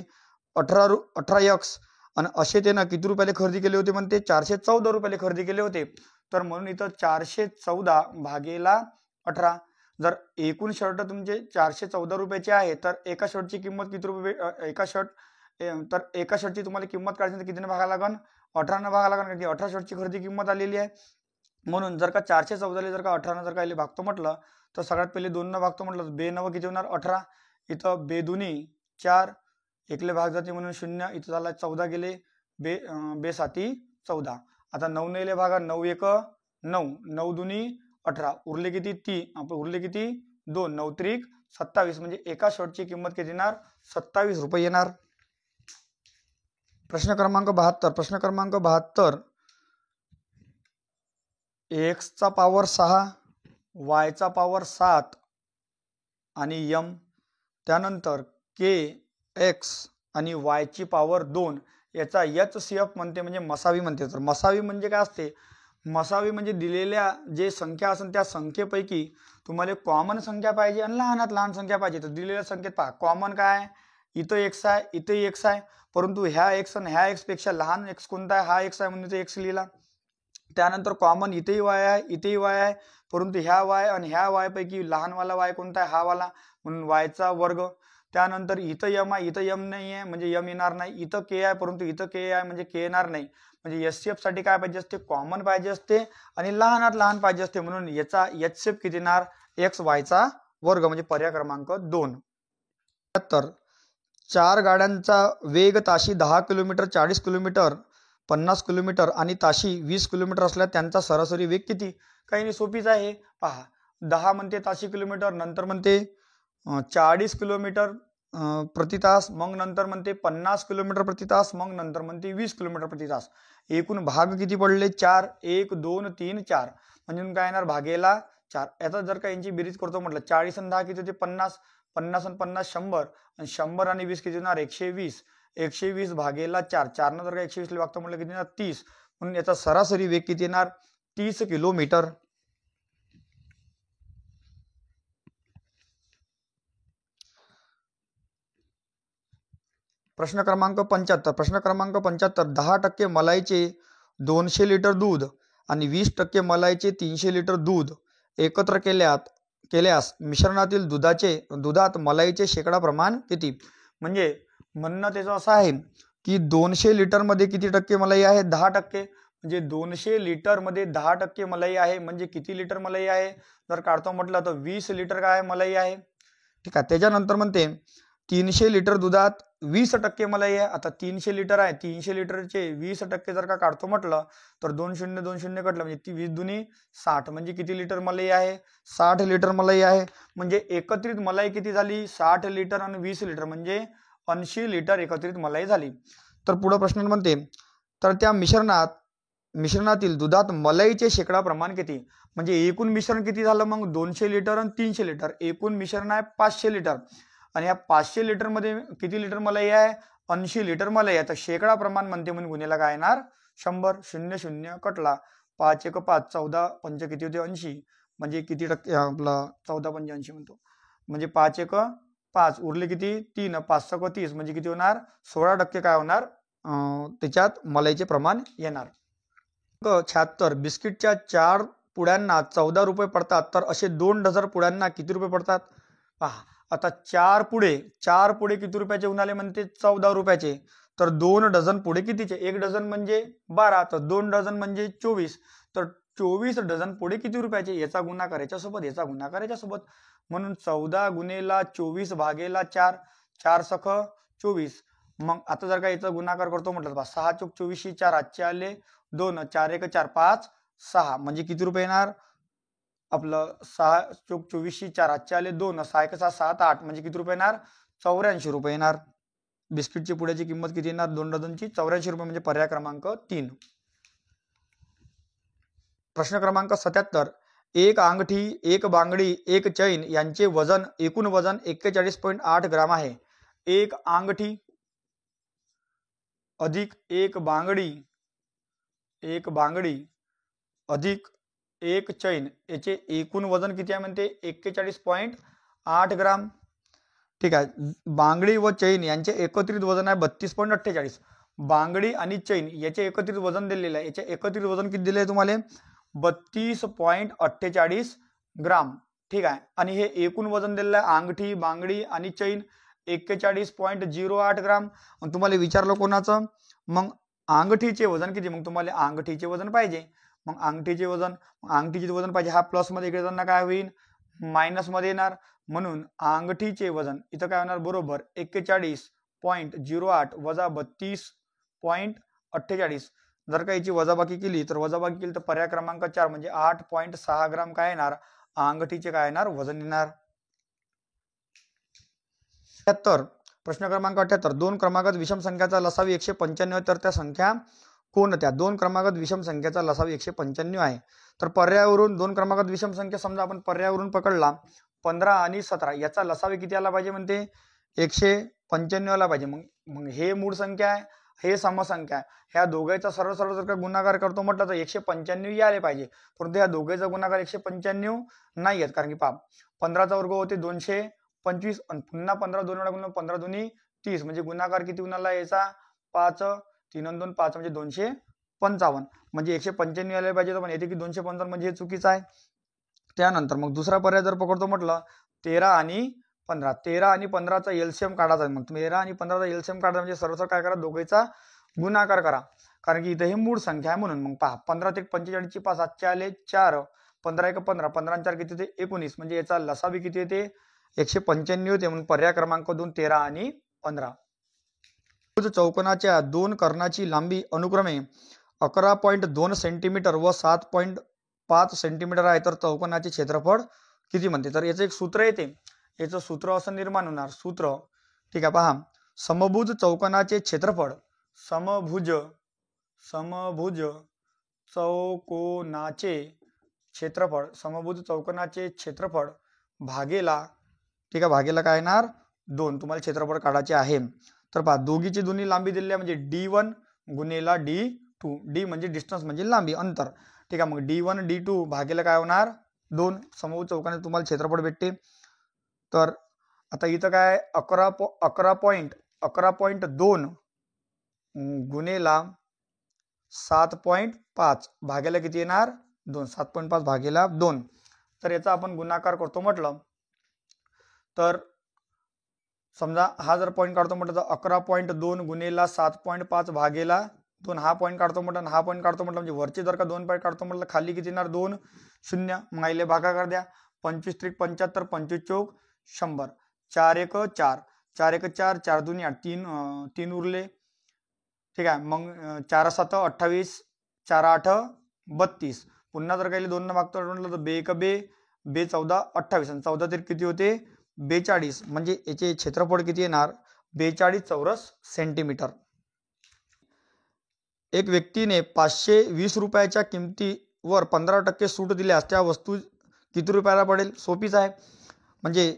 18x. आणि असे त्यानं किती रुपयाला खरेदी केले होते, म्हणते 414 रुपयाला खरेदी केले होते. तर म्हणून इथं 414 भागेला 18. जर एकूण शर्ट तुमचे 414 रुपयाचे आहे तर एका शर्टची किंमत किती रुपये एका शर्टची तुम्हाला किंमत काढायची तर कितीने भागा लागन 18 भागा लागन, कारण की 18 शर्टची खरेदी किंमत आलेली आहे. म्हणून जर का 414 जर का 18 जर का भागतो म्हटलं तर सगळ्यात पहिले 2 भागतो म्हटलं, 2 9 किती होणार 18. इथं 2 दुनी 4, एकले भाग जाते म्हणून 0. इथं झाला 14 गेले, 2 साती 14. आता 9 नेले भागा, 9 1 9, 9 दुनी 18, उरले किती 3, उरले किती 2, 9 त्रिक 27, म्हणजे एका शर्टची किंमत किती येणार 27 रुपये येणार. प्रश्न क्रमांक 72. x चा पॉवर 6, y चा पॉवर 7 आणि m, त्यानंतर k x आणि y ची पॉवर 2 याचा HCF म्हणते, म्हणजे मसावी म्हणते. तर मसावी म्हणजे काय असते? मसावी म्हणजे दिलेल्या जे संख्या असेल त्या संख्येपैकी तुम्हाला कॉमन संख्या पाहिजे आणि लहानात लहान संख्या पाहिजे. तर दिलेल्या संख्येत पहा कॉमन काय, इथं x आहे, इथं x आहे, परंतु ह्या x आणि ह्या x पेक्षा लहान x कोणता आहे? हा x आहे म्हणून इथे x लिहिला. त्यानंतर कॉमन इथेही y आहे, इथेही y आहे, परंतु ह्या y आणि ह्या y पैकी लहानवाला y कोणता आहे? हा वाला, म्हणून y चा वर्ग. त्यानंतर इथं m आहे, इथं m नाही आहे म्हणजे m येणार नाही. इथं k आहे परंतु इथं k आहे म्हणजे k येणार नाही. म्हणजे HCF साठी काय पाहिजे असते? कॉमन पाहिजे असते आणि लहानात लहान पाहिजे असते, म्हणून याचा HCF किती येणार? XY चा वर्ग, म्हणजे पर्याय क्रमांक 2. तर 4 गाड्यांचा वेग ताशी 10 किलोमीटर, 40 किलोमीटर, 50 किलोमीटर आणि ताशी 20 किलोमीटर असल्या त्यांचा सरासरी वेग किती? काही नाही, सोपीच आहे. पहा 10 म्हणते ताशी किलोमीटर, नंतर म्हणते 40 किलोमीटर प्रति तास, मग नंतर म्हणते 50 किलोमीटर प्रति तास, मग नंतर म्हणते 20 किलोमीटर प्रति तास. एकूण भाग किती पडले? 4. 1 2 3 4, म्हणजे काय येणार? भागेला 4. याचा जर का यांची बेरीज करतो म्हटलं 40 आणि 10 किती होते? 50, 50 आणि 50 100, आणि 100 आणि 20 किती होणार? 120. 120 भागेला 4, 4 न जर का 120 भागतो म्हटलं किती येणार? 30, म्हणून याचा सरासरी वेग किती येणार? 30 किलोमीटर. प्रश्न क्रमांक 75. 10% मलाईचे 200 लिटर दूध आणि 20% मलाईचे 300 लिटर दूध एकत्र केल्यास मिश्रणातील दुधात मलाईचे शेकडा प्रमाण किती? म्हणजे म्हणणं त्याचं असं आहे की 200 लिटर मध्ये किती टक्के मलाई आहे? 10%. म्हणजे 200 लिटर मध्ये 10% मलाई आहे, म्हणजे किती लिटर मलाई आहे? जर काढतो म्हटलं तर 20 लिटर काय मलाई आहे. ठीक आहे. त्याच्यानंतर म्हणते 300 लिटर दुधात 20% मलाई आहे. आता 300 लिटर आहे, 300 लिटरचे 20% जर का काढतो म्हटलं तर 2 0 2 0 कटलं, म्हणजे ती 20 दुनी 60, म्हणजे किती लिटर मलाई आहे? 60 लिटर मलाई आहे. म्हणजे एकत्रित मलाई किती झाली? 60 लिटर आणि 20 लिटर, म्हणजे 80 लिटर एकत्रित मलाई झाली. तर पुढे प्रश्न म्हणते तर त्या मिश्रणातील दुधात मलाईचे शेकडा प्रमाण किती? म्हणजे एकूण मिश्रण किती झालं मग? 200 लिटर आणि 300 लिटर. एकूण मिश्रण आहे 500 लिटर, आणि या 500 लिटर मध्ये किती लिटर मलाई आहे? 80 लिटर मलाई आहे. तर शेकडा प्रमाण म्हणते म्हणून गुन्हेला काय येणार? 100. 0 0 कटला, 5 1 5, 14 5 किती होते? 80, म्हणजे किती टक्के? आपला 14 5 80 म्हणतो, म्हणजे 5 1 5, उरले किती? 3, 5 6 30, म्हणजे किती होणार? 16% काय होणार? त्याच्यात मलाईचे प्रमाण येणार. 76. बिस्किटच्या 4 पुड्यांना 14 रुपये पडतात, तर असे 2 डझन पुड्यांना किती रुपये पडतात? पहा आता 4 पुडे किती रुपयाचे उन्हाले म्हणते? 14 रुपयाचे. तर 2 डझन पुडे कितीचे? 1 डझन म्हणजे 12, तर 2 डझन म्हणजे 24, तर 24 डझन पुडे किती रुपयाचे? याचा गुणाकार याच्यासोबत, याचा गुणाकार याच्यासोबत, म्हणून 14 गुणेला 24 भागेला 4, 4 सख 24. मग आता जर का याचा गुणाकार करतो म्हटलं तर 6 चोक 24, 4 आजचे आले 2, 4 1 4 5 6, म्हणजे किती रुपये येणार? आपलं 6 चोक 24, 4 आजचे आले 2, 6 1 6 7 8, म्हणजे किती रुपये येणार? 84 रुपये येणार. बिस्किटची पुड्याची किंमत किती येणार? 2 डझनची 84 रुपये, म्हणजे पर्याय क्रमांक 3. प्रश्न क्रमांक 77. एक अंगठी, एक बांगडी, एक चैन यांचे वजन, एकूण वजन 41.8 ग्राम आहे. एक अंगठी अधिक एक बांगडी अधिक एक चैन याचे एकूण वजन किती आहे म्हणते? 41.8 ग्राम. ठीक आहे. बांगडी व चैन यांचे एकत्रित वजन आहे 32.48. बांगडी आणि चैन याचे एकत्रित वजन दिलेलं आहे. याचे एकत्रित वजन किती दिले आहे तुम्हाला? 32.48 ग्राम. ठीक आहे. आणि हे एकूण वजन दिलेलं आहे अंगठी, बांगडी आणि चैन 41.08 ग्राम. मग तुम्हाला विचारलं कोणाचं, मग अंगठीचे वजन किती, मग तुम्हाला अंगठीचे वजन पाहिजे. मग अंगठीचे वजन पाहिजे, हा प्लस मध्ये इकडे जाताना काय होईल, मायनस मध्ये येणार. म्हणून अंगठीचे वजन इथं काय होणार, बरोबर 41.08 वजा 32.48. जर का याची वजाबाकी केली तर पर्याय क्रमांक 4 म्हणजे 8.6 ग्राम काय येणार, अंगठीचे काय येणार, वजन येणार. 78 प्रश्न क्रमांक 78, दोन क्रमांकात विषम संख्याचा लसावी 195, तर त्या संख्या कोणत्या. दोन क्रमांकात विषम संख्याचा लसावी 195 आहे. तर पर्यायावरून दोन क्रमांकात विषम संख्या, समजा आपण पर्यायावरून पकडला 15 आणि 17, याचा लसावी किती आला पाहिजे म्हणते, 195 आला पाहिजे. मग हे मूळ संख्या आहे, हे समसंख्या आहे. ह्या दोघांचा सरळ सरळ जर का गुणाकार करतो म्हटलं तर 195 यायला पाहिजे. परंतु ह्या दोघांचा गुणाकार 195 नाही आहेत, कारण की पहा 15चा वर्ग होते 225 आणि पुन्हा 15 दोन वेळा गुणलं 15 दोन्ही 30, म्हणजे गुणाकार किती गुणाला याचा 5, 3 आणि 2 5 म्हणजे 255, म्हणजे 195 यायला पाहिजे. पण येते की 255, म्हणजे हे चुकीचं आहे. त्यानंतर मग दुसरा पर्याय जर पकडतो म्हटलं 13 आणि 15, 13 आणि 15चा एलसीएम काढायचा. मग 13 आणि 15चा एलसीएम काढायचा म्हणजे सरळ काय करा, दोघांचा गुणाकार करा, कारण की इथे हे मूळ संख्या आहे म्हणून. मग पहा 15 ते 45 ची 5 7 आले 4, 15 1 15, 15 आणि 4 किती होते 19, म्हणजे याचा लसावी किती येते 195 होते. म्हणून पर्याय क्रमांक 2 13 आणि 15. चौकोनाच्या दोन कर्णाची लांबी अनुक्रमे 11.2 सेंटीमीटर व 7.5 सेंटीमीटर आहे, तर चौकोनाचे क्षेत्रफळ किती म्हणते. तर याचं एक सूत्र येते, याचं सूत्र असं निर्माण होणार. सूत्र ठीक आहे, पहा समभुज चौकोनाचे क्षेत्रफळ, समभुज चौकोनाचे क्षेत्रफळ, समभुज चौकोनाचे क्षेत्रफळ भागेला, ठीक आहे, भागेला काय येणार 2. तुम्हाला क्षेत्रफळ काढायचे आहे. तर पहा दोघीची दोन्ही लांबी दिली आहे, म्हणजे D1 गुणेला D2, D म्हणजे डिस्टन्स म्हणजे लांबी अंतर, ठीक आहे. मग D1 D2 भागेला काय होणार 2. समभुज चौकोनाचे तुम्हाला क्षेत्रफळ भेटते. तर आता इथं काय 11.2 गुणेला 7.5 भागेला किती येणार 2, 7.5 भागेला 2. तर याचा आपण गुणाकार करतो म्हटलं तर समजा हा जर पॉईंट काढतो म्हटलं तर 11.2 गुणेला 7.5 भागेला 2, हा पॉईंट काढतो म्हटलं, हा पॉईंट काढतो म्हटलं, म्हणजे वरचे जर का 2 पॉईंट काढतो म्हटलं खाली किती येणार 2 0. मग आईले भागाकार द्या, 25 त्रिक 75, 25 चौक 100, 4 1 4, 4 1 4, 4 2 8, 3 उरले, ठीक आहे. मग 4 7 28, 4 8 32. पुन्हा जर काही 2 मागतो म्हटलं तर 2 1 2, 2 14 28 आणि 14 त्रिक किती होते 42, म्हणजे याचे क्षेत्रफळ किती येणार 42 चौरस सेंटीमीटर. एक व्यक्तीने 520 रुपयाच्या किमतीवर 15% सूट दिल्यास त्या वस्तू किती रुपयाला पडेल. सोपीच आहे, म्हणजे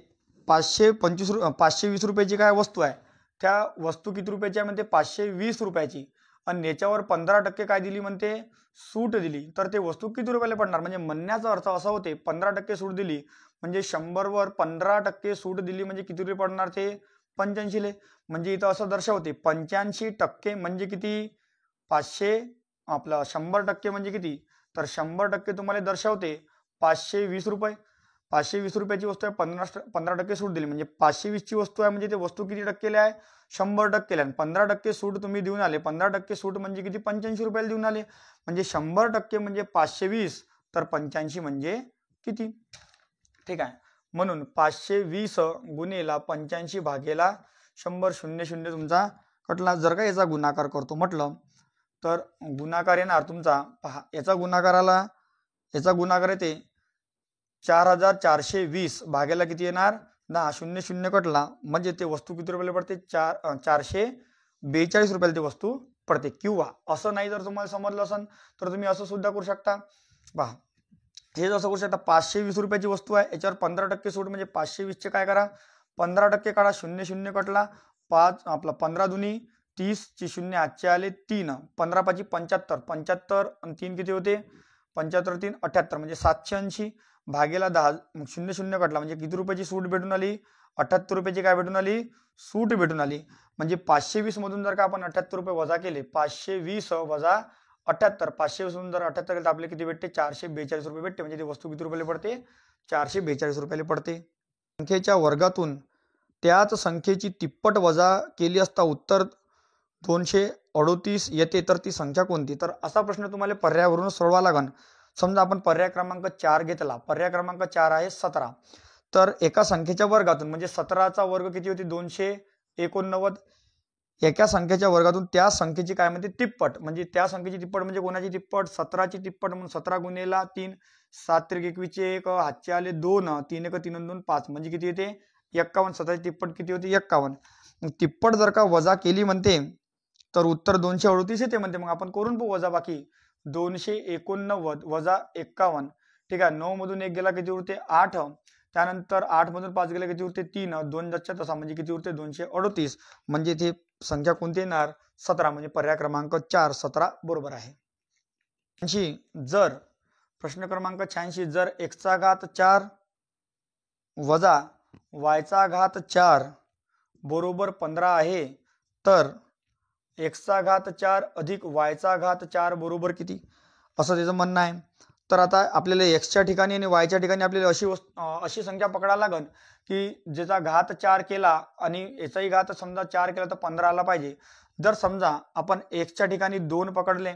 520 रुपयाची काय वस्तू आहे, त्या वस्तू किती रुपयाची आहे म्हणते 520 रुपयाची, आणि याच्यावर 15% काय दिली म्हणते सूट दिली, तर ते वस्तू किती रुपयाला पडणार. म्हणजे म्हणण्याचा अर्थ असा होते 15% सूट दिली म्हणजे 100 वर 15% सूट दिली म्हणजे किती रुपये पडणार ते 85. म्हणजे इथं असं दर्शवते 85% म्हणजे किती 500, आपला 100% म्हणजे किती, तर 100% तुम्हाला दर्शवते 520 रुपये. 520 रुपयाची वस्तू आहे, 15% सूट दिली म्हणजे 520 ची वस्तू आहे, म्हणजे ते वस्तू किती टक्केला आहे 100% आहे. 15% सूट तुम्ही देऊन आले, 15% सूट म्हणजे किती 85 रुपयाला देऊन आले, म्हणजे 100% म्हणजे 520, तर 85 म्हणजे किती, ठीक आहे. म्हणून 520 गुणेला 85 भागेला 100, 0 0 तुमचा कटला. जर का याचा गुणाकार करतो म्हटलं तर गुणाकार येणार तुमचा, पहा याचा गुणाकार येते 4420 भागेला किती येणार 10, 0 0 कटला, म्हणजे ते वस्तू किती रुपयाला पडते 442 रुपयाला ते वस्तू पडते. किंवा असं नाही जर तुम्हाला समजलं असेल तर तुम्ही असं सुद्धा करू शकता. पहा हे जसं करू शकता 520 रुपयाची वस्तू आहे, याच्यावर 15% सूट म्हणजे 520 चे काय करा 15% काढा, 0 0 कटला 5, आपला 15 दुनी 30 ची 0 आजचे आले 3, 15 5 75, 75 आणि 3 किती होते 75 3 78, म्हणजे 780 भागेला 10. मग 0 0 कटला म्हणजे किती रुपयाची सूट भेटून आली 78 रुपयाची काय भेटून आली सूट भेटून आली. म्हणजे 520 मधून जर का आपण 78 रुपये वजा केले, 520 वजा 78. 500 पासून जर 78 गेलं तर आपल्याला किती भेटते? 442 रुपये भेटते. म्हणजे ती वस्तू किती रुपयाला पडते? 442 रुपयाला पडते. संख्येच्या वर्गातून त्याच संख्येची तिप्पट वजा केली असता उत्तर 238 येते, तर ती संख्या कोणती? तर असा प्रश्न तुम्हाला पर्यायावरून सोडवा लागेल. समजा आपण पर्याय क्रमांक 4 घेतला. पर्याय क्रमांक 4 आहे 17. तर एका संख्येच्या वर्गातून म्हणजे 17चा वर्ग किती होती? 289. एका संख्येच्या वर्गातून त्या संख्येची काय म्हणते? तिप्पट. म्हणजे त्या संख्येची तिप्पट म्हणजे कोणाची तिप्पट? 17ची तिप्पट. म्हणून 17 गुणिले 3, 7 त्रिक 21 1, हातचे आले 2, 3 1 3 2 5 म्हणजे किती येते? 51. 17ची तिप्पट किती होती? 51. तिप्पट जर का वजा केली म्हणते तर उत्तर 238 येते म्हणते. मग आपण करून पाहू वजा बाकी. 289 वजा 51. ठीक आहे. 9 मधून 1 गेला किती उरते? 8. त्यानंतर 8 मधून 5 गेला किती उरते? 3. 2 जास्त तसा म्हणजे किती उरते? 238. म्हणजे इथे संख्या कोणती येणार? 17. म्हणजे पर्याय क्रमांक 4 17 बरोबर आहे. 86. जर प्रश्न क्रमांक 86 जर x चा घात 4 वजा y चा घात 4 बरोबर 15 आहे, तर x चा घात 4 अधिक y चा घात 4 बरोबर किती? असं त्याचं म्हणणं आहे. तर आता आपल्याला x च्या ठिकाणी आणि y च्या ठिकाणी आपल्याला अशी संख्या पकडायला लागेल की ज्याचा घात 4 केला आणि याचाही घात समजा 4 केला तर 15 आला पाहिजे. जर समजा आपण x च्या ठिकाणी 2 पकडले,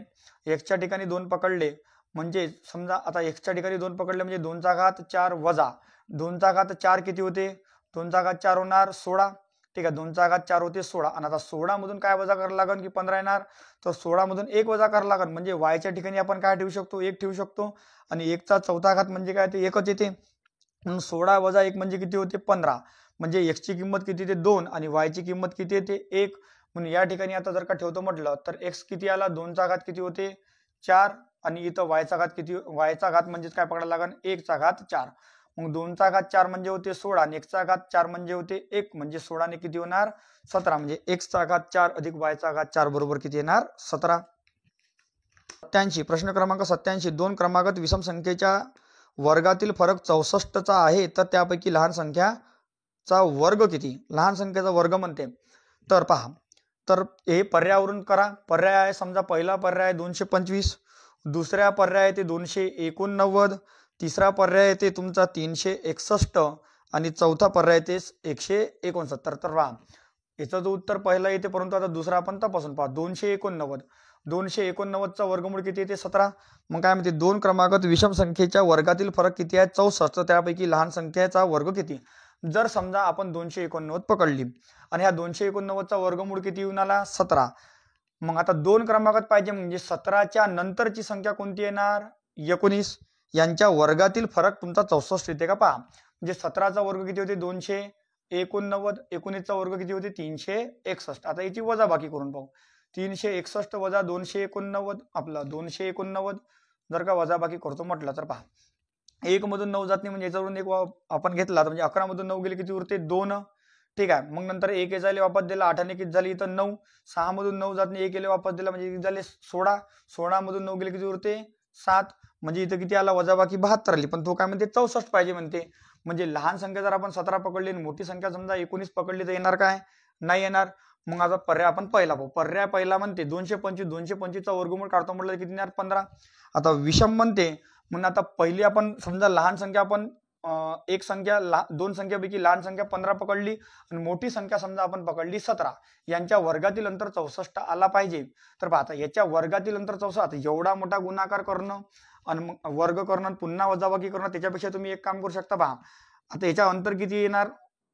x च्या ठिकाणी 2 पकडले म्हणजे समजा आता x च्या ठिकाणी 2 पकडले म्हणजे 2 चा घात 4 वजा 2 चा घात 4 किती होते? 2 चा घात 4 होणार 16. ठीक आहे. 2 चा घात 4 होते 16. आणि आता 16 मधून काय वजा करायला लागेल की 15 येणार? तर 16 मधून 1 वजा करायला लागेल. म्हणजे y च्या ठिकाणी आपण काय ठेवू शकतो? 1 ठेवू शकतो. आणि 1 चा चौथा घात म्हणजे काय? ते 1च येते. म्हणून 16 वजा 1 म्हणजे किती होते? 15. म्हणजे x ची किंमत किती येते? 2 आणि y ची किंमत किती येते? 1. म्हणून या ठिकाणी आता जर का ठेवतो म्हटलं तर x किती आला? 2 चा घात किती होते? 4. आणि इथं y चा घात किती? y चा घात म्हणजे काय पकडायला लागेल? 1 चा घात 4. मग 2 चा घात 4 म्हणजे होते 16 आणि 1 चा घात 4 म्हणजे होते 1. म्हणजे 16 ने किती होणार? 17. म्हणजे x चा घात 4 अधिक y चा घात 4 बरोबर किती येणार? 17. 87. प्रश्न क्रमांक 87. दोन क्रमागत विषम संख्येच्या वर्गातील फरक 64 चा आहे, तर त्यापैकी लहान संख्याचा वर्ग किती? लहान संख्येचा वर्ग म्हणते. तर पहा, तर हे पर्यायावरून करा. पर्याय आहे समजा पहिला पर्याय 225, दुसरा पर्याय ते 289, तिसरा पर्याय ते तुमचा 361 आणि चौथा पर्याय ते 169. तर पहा याचं जो उत्तर पहिला येते, परंतु आता दुसरा आपण तपासून पहा. 289. 289 चा वर्गमूळ किती येते? 17. मग काय म्हणते? दोन क्रमागत विषम संख्येच्या वर्गातील फरक किती आहे? 64. त्यापैकी लहान संख्येचा वर्ग किती? जर समजा आपण 289 पकडली आणि ह्या 289 चा वर्गमूळ किती येऊन आला? 17. मग आता दोन क्रमागत पाहिजे म्हणजे 17च्या नंतरची संख्या कोणती येणार? 19. यांच्या वर्गातील फरक तुमचा 64 येते का? पहा, म्हणजे 17चा वर्ग किती होते? 289. 19 चा वर्ग किती होते? 361. आता याची वजाबाकी करून पाहू. 361 वजा 289 आपला 289. जर का वजाबाकी करतो म्हटलं तर पहा, 1 मधून 9 जात नाही म्हणजे याच्यावरून 1 आपण घेतला तर म्हणजे 11 मधून 9 गेले किती उरते? 2. ठीक आहे. मग नंतर 1 यायला वापस दिला, 8 ने किती झाली? इथं 9. 6 मधून 9 जात नाही, 1 यायला वापस दिला म्हणजे किती झाले? 16. 16 मधून 9 गेले किती उरते? 7. म्हणजे इथं किती आला? वजाबाकी 72 आली. पण तो काय म्हणते? 64 पाहिजे म्हणते. म्हणजे लहान संख्या जर आपण 17 पकडली आणि मोठी संख्या समजा 19 पकडली तर येणार काय? नाही येणार. मग आता पर्याय आपण पहिला पाहू. पर्याय पहिला म्हणते 225. 225 चा वर्गमूळ काढतो म्हटलं किती येणार? 15. आता विषम म्हणते म्हणून आता पहिली आपण समजा लहान संख्या आपण एक संख्या दोन संख्यापैकी लहान संख्या 15 पकडली आणि मोठी संख्या समजा आपण पकडली 17. यांच्या वर्गातील अंतर 64 आला पाहिजे. तर पहा आता याच्या वर्गातील अंतर 64. आता एवढा मोठा गुणाकार करणं आणि मग वर्ग करणं पुन्हा वजाबाकी करणं, त्याच्यापेक्षा तुम्ही एक काम करू शकता. पहा आता याच्या अंतर किती येणार?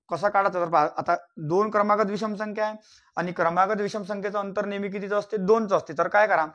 कसा काढायचा? तर पहा आता दोन क्रमागत विषम संख्या आहे आणि क्रमागत विषम संख्येचं अंतर नेहमी कितीचं असते? 2चं असते. तर काय करा,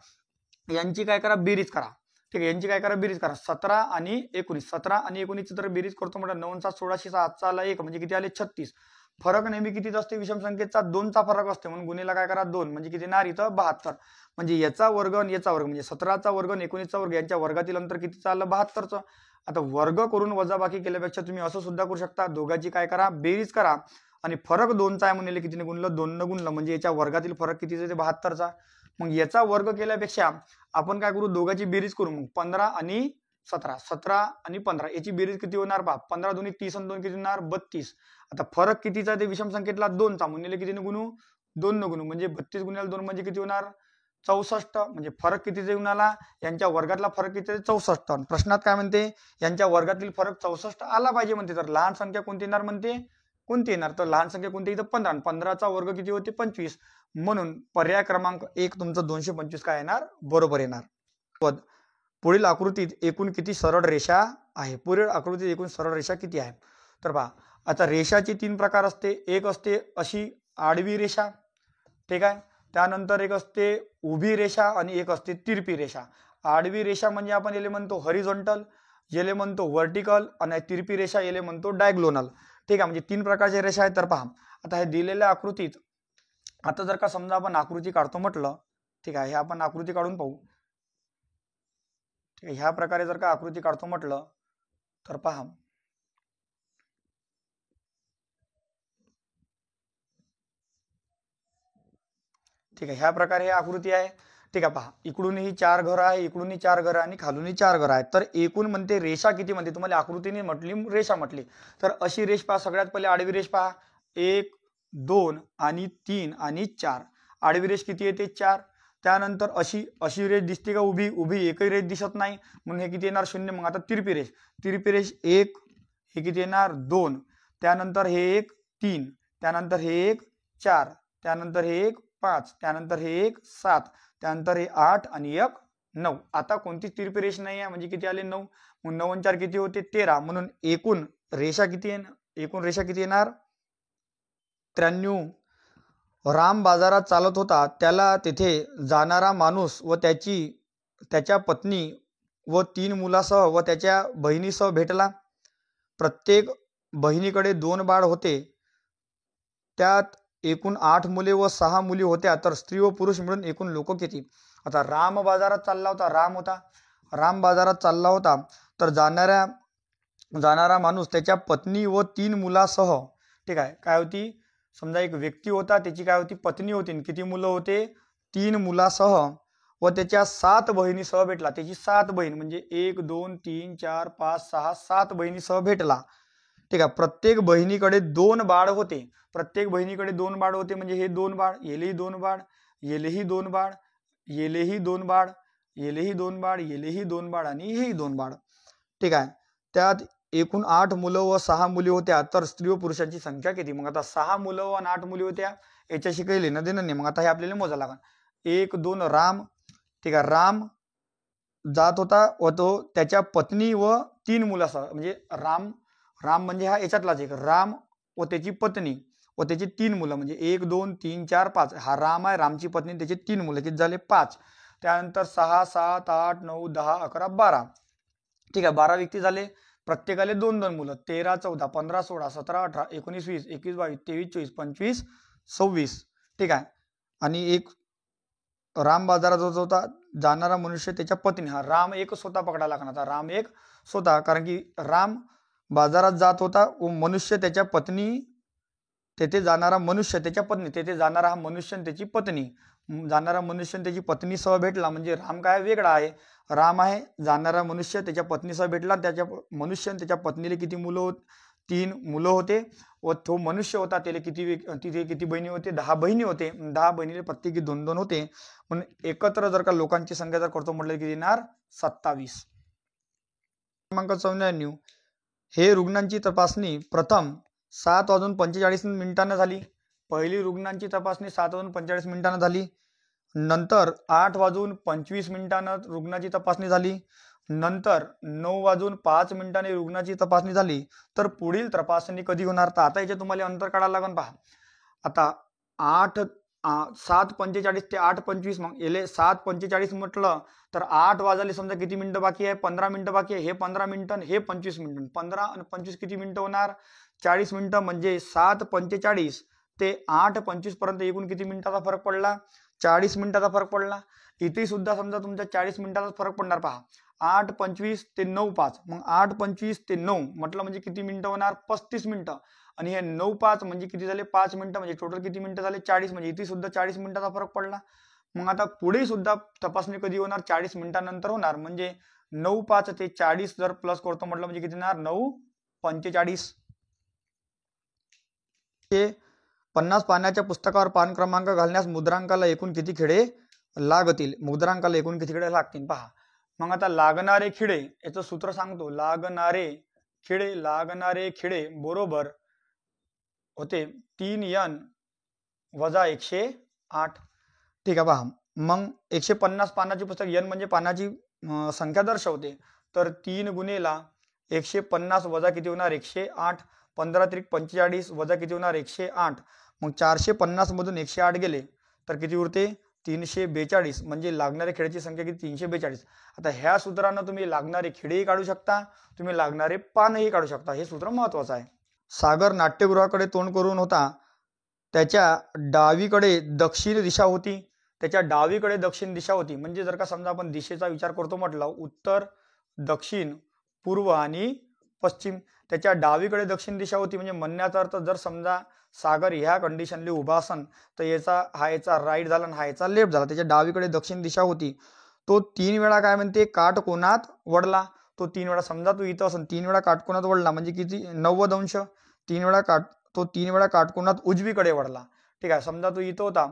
यांची काय करा? बेरीज करा. ठीक आहे. यांची काय करा? बेरीज करा. 17 आणि 19. 17 आणि 19 तर बेरीज करतो म्हटलं 9 7 16 7 आला 1 म्हणजे किती आले? 36. फरक नेहमी कितीचा असते? विषम संख्येचा 2चा फरक असते. म्हणून गुणिला काय करा? 2 म्हणजे किती येणार? इथं 72. म्हणजे याचा वर्ग आणि याचा वर्ग म्हणजे 17चा वर्ग आणि 19चा वर्ग यांच्या वर्गातील अंतर कितीचं आलं? 72चं. आता वर्ग करून वजाबाकी केल्यापेक्षा तुम्ही असं सुद्धा करू शकता, दोघांची काय करा? बेरीज करा आणि फरक 2चा आहे म्हणले कितीने गुणलं? 2 न गुणलं म्हणजे याच्या वर्गातील फरक कितीचा येते? 72चा. मग याचा वर्ग केल्यापेक्षा आपण काय करू? दोघांची बेरीज करू. मग 15 आणि 17. 17 आणि 15 याची बेरीज किती होणार? पहा 15 दुनी 30 आणि 2 किती होणार? 32. आता फरक कितीचा ते विषम संख्येतला? 2चा. म्हणले कितीने गुणू? 2 न गुणू म्हणजे 32 गुणिले 2 म्हणजे किती होणार? 64 म्हणजे फरक किती येऊन आला, यांच्या वर्गातला फरक किती 64. प्रश्नात काय म्हणते, यांच्या वर्गातील फरक 64 आला पाहिजे म्हणते. तर लहान संख्या कोणती येणार म्हणते, कोणती येणार, तर लहान संख्या कोणती इथं 15, 15चा वर्ग किती होते 25. म्हणून पर्याय क्रमांक 1 तुमचं 225 काय येणार, बरोबर येणार. पुढील आकृतीत एकूण किती सरळ रेषा आहे, पुढील आकृतीत एकूण सरळ रेषा किती आहे. तर पहा, आता रेषाचे 3 प्रकार असते. एक असते अशी आडवी रेषा, ठीक आहे, त्यानंतर एक असते उभी रेषा आणि एक असते तिरपी रेषा. आडवी रेषा म्हणजे आपण याला म्हणतो हॉरिझॉन्टल, याला म्हणतो व्हर्टिकल, आणि तिरपी रेषा याला म्हणतो डायगोनल. ठीक आहे, म्हणजे 3 प्रकारच्या रेषा आहेत. तर पहा, आता हे दिलेल्या आकृतीत, आता जर का समजा आपण आकृती काढतो म्हटलं, ठीक आहे, हे आपण आकृती काढून पाहू. ठीक आहे, ह्या प्रकारे जर का आकृती काढतो म्हटलं तर पहा, ठीक आहे, ह्या प्रकारे ही आकृती आहे. ठीक आहे, पहा, इकडूनही 4 घरं आहे, इकडूनही 4 घरं आणि खालूनही 4 घरं आहेत. तर एकूण म्हणते रेषा किती म्हणते, तुम्हाला आकृतीने म्हटली रेषा म्हटली. तर अशी रेष पहा, सगळ्यात पहिले आडवी रेष पहा, 1 2 आणि 3 आणि 4. आडवी रेष किती येते 4. त्यानंतर अशी अशी रेष दिसते का उभी, उभी एकही रेष दिसत नाही, म्हणून हे किती येणार 0. मग आता तिरपी रेष, तिरपी रेष 1, हे किती येणार 2, त्यानंतर हे 1 3, त्यानंतर हे 1 4, त्यानंतर हे 1 5, त्यानंतर हे 1 7, त्यानंतर हे 8 आणि 1 9. आता कोणतीच तिरपी रेष नाही आहे, म्हणजे किती आले 9. मग 9 आणि 4 किती होते 13. म्हणून एकूण रेषा किती येणार, एकूण रेषा किती येणार 93. राम बाजारात चालत होता, त्याला तेथे जाणारा माणूस व त्याच्या पत्नी व 3 मुलासह व त्याच्या बहिणीसह भेटला. प्रत्येक बहिणीकडे 2 बाळ होते. त्यात एकूण 8 मुले व 6 मुली होत्या. तर स्त्री व पुरुष मिळून एकूण लोक किती. आता राम बाजारात चालला होता, राम बाजारात चालला होता. तर जाणारा माणूस त्याच्या पत्नी व 3 मुलासह, ठीक आहे, काय होती, समजा एक व्यक्ती होता, त्याची काय होती पत्नी होती, किती मुलं होते 3 मुलासह व त्याच्या 7 बहिणीसह भेटला. त्याची 7 बहीण म्हणजे 1 2 3 4 5 6 7 बहिणीसह भेटला. ठीक आहे, प्रत्येक बहिणीकडे 2 बाळ होते. प्रत्येक बहिणीकडे 2 बाळ होते म्हणजे हे 2 बाळ, येलेही 2 बाळ, येलेही 2 बाळ, येलेही 2 बाळ, येलेही 2 बाळ, येलेही 2 बाळ आणि हेही 2 बाळ. ठीक आहे, त्यात एकूण 8 मुलं व 6 मुली होत्या. तर स्त्री व पुरुषांची संख्या किती. मग आता 6 मुलं व 8 मुली होत्या, याच्याशी काही लेणं देणं नाही. मग आता हे आपल्याला मोजा लागेल. 1 2 राम, ठीक आहे, राम जात होता व तो त्याच्या पत्नी व 3 मुलासह, म्हणजे राम म्हणजे हा याच्यातलाच एक राम व त्याची पत्नी व त्याची 3 मुलं, म्हणजे 1 2 3 4 5. हा राम आहे, रामची पत्नी, त्याचे 3 मुलं, किती झाले 5. त्यानंतर 6 7 8 9 10 11 12. ठीक आहे, 12 व्यक्ती झाले, प्रत्येकाले 2 2 मुलं. 13 14 15 16 17 18 19 20 21 22 23 24 25 26. ठीक आहे, आणि एक राम बाजारात जात होता, जाणारा मनुष्य त्याच्या पत्नी. हा राम एक स्वतः पकडायला लागणार. आता राम एक स्वतः, कारण की राम बाजारात जात होता व मनुष्य त्याच्या पत्नी, तेथे जाणारा मनुष्य त्याच्या पत्नी, तेथे जाणारा हा मनुष्य त्याची पत्नी, जाणारा मनुष्य त्याची पत्नीसह भेटला. म्हणजे राम काय वेगळा आहे, राम आहे, जाणारा मनुष्य त्याच्या पत्नीसह भेटला. त्याच्या मनुष्य त्याच्या पत्नीला किती मुलं 3 मुलं होते व तो मनुष्य होता त्याला तिथे किती बहिणी होते 10 बहिणी होते. 10 बहिणीला प्रत्येकी 2 2 होते. म्हणून एकत्र जर का लोकांची संख्या जर करतो म्हटलं किती येणार 27. क्रमांक 94. हे रुग्णांची तपासणी प्रथम 7:45 झाली. पहिली रुग्णांची तपासणी 7:45 झाली. नंतर 8:25 रुग्णाची तपासणी झाली. नंतर 9:05 रुग्णाची तपासणी झाली. तर पुढील तपासणी कधी होणार. तर आता याचे तुम्हाला अंतर काढायला लागेल. पहा, आता 7:45 ते 8:25, मग येले 7:45 म्हटलं तर 8 वाजले समजा किती मिनिटं बाकी आहे, 15 मिनिटं बाकी आहे. हे 15 मिनिटं, हे 25 मिनिटं, 15 आणि 25 किती मिनिटं होणार 40 मिनिटं. म्हणजे 7:45 ते 8:25 पर्यंत एकूण किती मिनिटाचा फरक पडला 40 मिनिटाचा फरक पडला. इथे सुद्धा समजा तुमच्या 40 मिनिटाचा फरक पडणार. पहा, 8:25 ते 9:05, मग 8:25 ते 9 म्हटलं म्हणजे किती मिनिटं होणार 35 मिनिटं. आणि हे 9:05 म्हणजे किती झाले 5 मिनिटं, म्हणजे टोटल किती मिनिटं झाले 40. म्हणजे इथे सुद्धा 40 मिनिटाचा फरक पडला. मग आता पुढे सुद्धा तपासणी कधी होणार 40 मिनिटांनंतर होणार. म्हणजे 9:05 ते 40 जर प्लस करतो म्हटलं म्हणजे किती होणार 9:45. 50 पानाच्या पुस्तकावर पान क्रमांक घालण्यास मुद्रांकाला एकूण किती खिळे लागतील मुद्रांकाला एकूण किती खिळे लागतील पहा. मग आता लागणारे खिळे याचं सूत्र सांगतो. लागणारे खिळे बरोबर होते 3n वजा 108. ठीक आहे पहा. मग 150 पानाची पुस्तक, n म्हणजे पानाची संख्या दर्शवते. तर 3 गुणेला 150 वजा किती होणार 108. 15 त्रिक 45 वजा किती होणार 108. मग 450 मधून 108 गेले तर किती उरते 342. म्हणजे लागणारे खिळ्याची संख्या किती 342. आता ह्या सूत्रानं तुम्ही लागणारे खिळेही काढू शकता, तुम्ही लागणारे पानही काढू शकता. हे सूत्र महत्वाचं आहे. सागर नाट्यगृहाकडे तोंड करून होता. त्याच्या डावीकडे दक्षिण दिशा होती. म्हणजे जर का समजा आपण दिशेचा विचार करतो म्हटलं उत्तर, दक्षिण, पूर्व आणि पश्चिम. त्याच्या डावीकडे दक्षिण दिशा होती म्हणजे म्हणण्याचा अर्थ जर समजा सागर ह्या कंडिशनली उभा असन तर याचा राईट झाला आणि हा याचा लेफ्ट झाला. त्याच्या डावीकडे दक्षिण दिशा होती. तो 3 वेळा काय म्हणते काटकोनात वळला. तो 3 वेळा समजा तू इथं असन 3 वेळा काटकोनात वळला म्हणजे किती 90 अंश. 3 वेळा काटकोनात उजवीकडे वळला. ठीक आहे. समजा तू इथं होता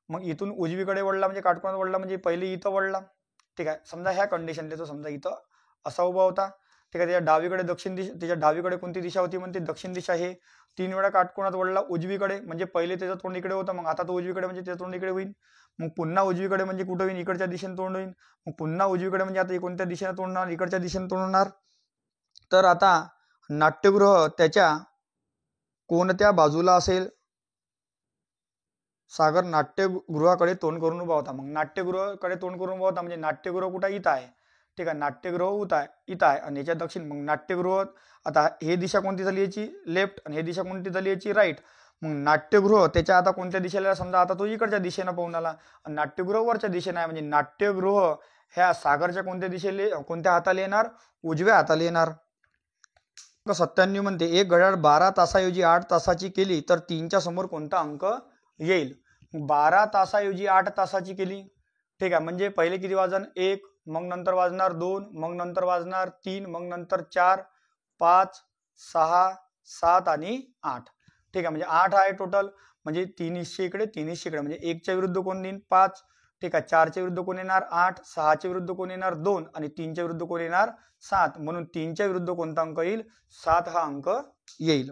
मग इथून उजवीकडे वळला म्हणजे काटकोनात वळला म्हणजे पहिले इथं वळला. ठीक आहे. समजा ह्या कंडिशनला तो समजा इथं असा उभा होता. ठीक आहे. त्याच्या डावीकडे दक्षिण दिशा, त्याच्या डावीकडे कोणती दिशा होती म्हणते दक्षिण दिशा. हे 3 वेळा काटकोनात वळला उजवीकडे म्हणजे पहिले त्याचं तोंड इकडे होतं, मग आता तो उजवीकडे म्हणजे त्याचं तोंड इकडे होईल. मग पुन्हा उजवीकडे म्हणजे कुठं होईल इकडच्या दिशेने तोंड होईल. मग पुन्हा उजवीकडे म्हणजे आता कोणत्या दिशेने तोंडणार इकडच्या दिशेने तोंडणार. तर आता नाट्यगृह त्याच्या कोणत्या बाजूला असेल. सागर नाट्यगृहाकडे तोंड करून उभा होता. मग नाट्यगृहाकडे तोंड करून उभा होता म्हणजे नाट्यगृह कुठं इथं आहे. ठीक आहे. नाट्यगृह इथं आहे आणि याच्या दक्षिण. मग नाट्यगृह आता हे दिशा कोणती झाली याची लेफ्ट आणि हे दिशा कोणती झाली याची राईट. मग नाट्यगृह त्याच्या आता कोणत्या दिशेला समजा आता तो इकडच्या दिशेनं पाहून आला आणि नाट्यगृह वरच्या दिशेने आहे म्हणजे नाट्यगृह ह्या सागरच्या कोणत्या हाताला येणार उजव्या हाताला येणार. 97 म्हणते एक घड्याळ 12 तासाऐवजी 8 तासाची केली तर 3च्या समोर कोणता अंक येईल. 12 तासाऐवजी 8 तासाची केली. ठीक आहे. म्हणजे पहिले किती वाजन 1, मग नंतर वाजणार 2, मग नंतर वाजणार 3, मग नंतर 4, 5, 6, 7 आणि 8. ठीक आहे. म्हणजे 8 आहे टोटल. म्हणजे 3 हिस्से इकडे 3 हिस्से इकडे म्हणजे 1च्या विरुद्ध कोण देईन 5. ठीक आहे. 4च्या विरुद्ध कोण येणार 8, 6च्या विरुद्ध कोण येणार 2 आणि 3च्या विरुद्ध कोण येणार 7. म्हणून 3च्या विरुद्ध कोणता अंक येईल 7 हा अंक येईल.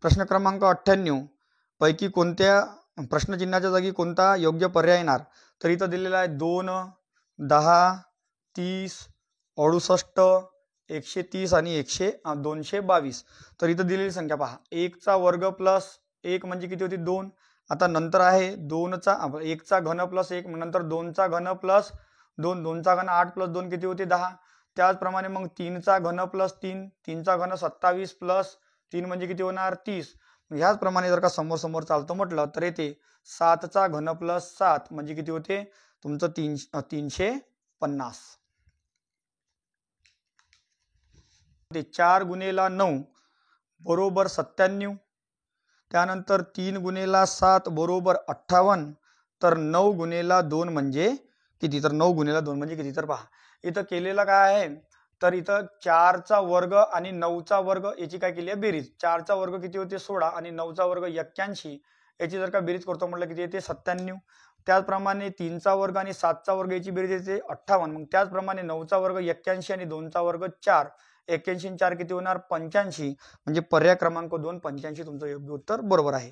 प्रश्न क्रमांक 98 पैकी कोणत्या प्रश्नचिन्हाच्या जागी कोणता योग्य पर्याय येणार. तर इथं दिलेला आहे 2, 10, 30, 68, 130 आणि 222. तर इथं दिलेली संख्या पहा 1चा वर्ग प्लस 1 म्हणजे किती होती 2. आता नंतर आहे 1चा घन प्लस 1 नंतर 2चा घन प्लस 2, 2चा घन 8 प्लस 2 किती होते 10. त्याचप्रमाणे मग 3चा घन प्लस 3, 3चा घन 27 प्लस 3 म्हणजे किती होणार 30. ह्याचप्रमाणे जर का समोर समोर चालतं म्हटलं तर येते 7चा घन प्लस 7 म्हणजे किती होते तुमचं 350. 4 गुणेला 9 बरोबर 97. त्यानंतर 3 गुणेला 7 बरोबर 58. तर 9 गुणेला 2 म्हणजे किती. तर 9 गुणेला 2 म्हणजे किती. तर पहा इथं केलेलं काय आहे तर इथं 4चा वर्ग आणि 9चा वर्ग याची काय केली आहे बेरीज. 4चा वर्ग किती होते 16 आणि 9चा वर्ग 81. याची जर का बेरीज करतो म्हटलं किती येते 97. त्याचप्रमाणे 3चा वर्ग आणि 7चा वर्ग याची बेरीज येते 58. मग त्याचप्रमाणे 9चा वर्ग 81 आणि 2चा वर्ग 4. 81 आणि 4 किती होणार 85. म्हणजे पर्याय क्रमांक 2 85 तुमचं योग्य उत्तर बरोबर आहे.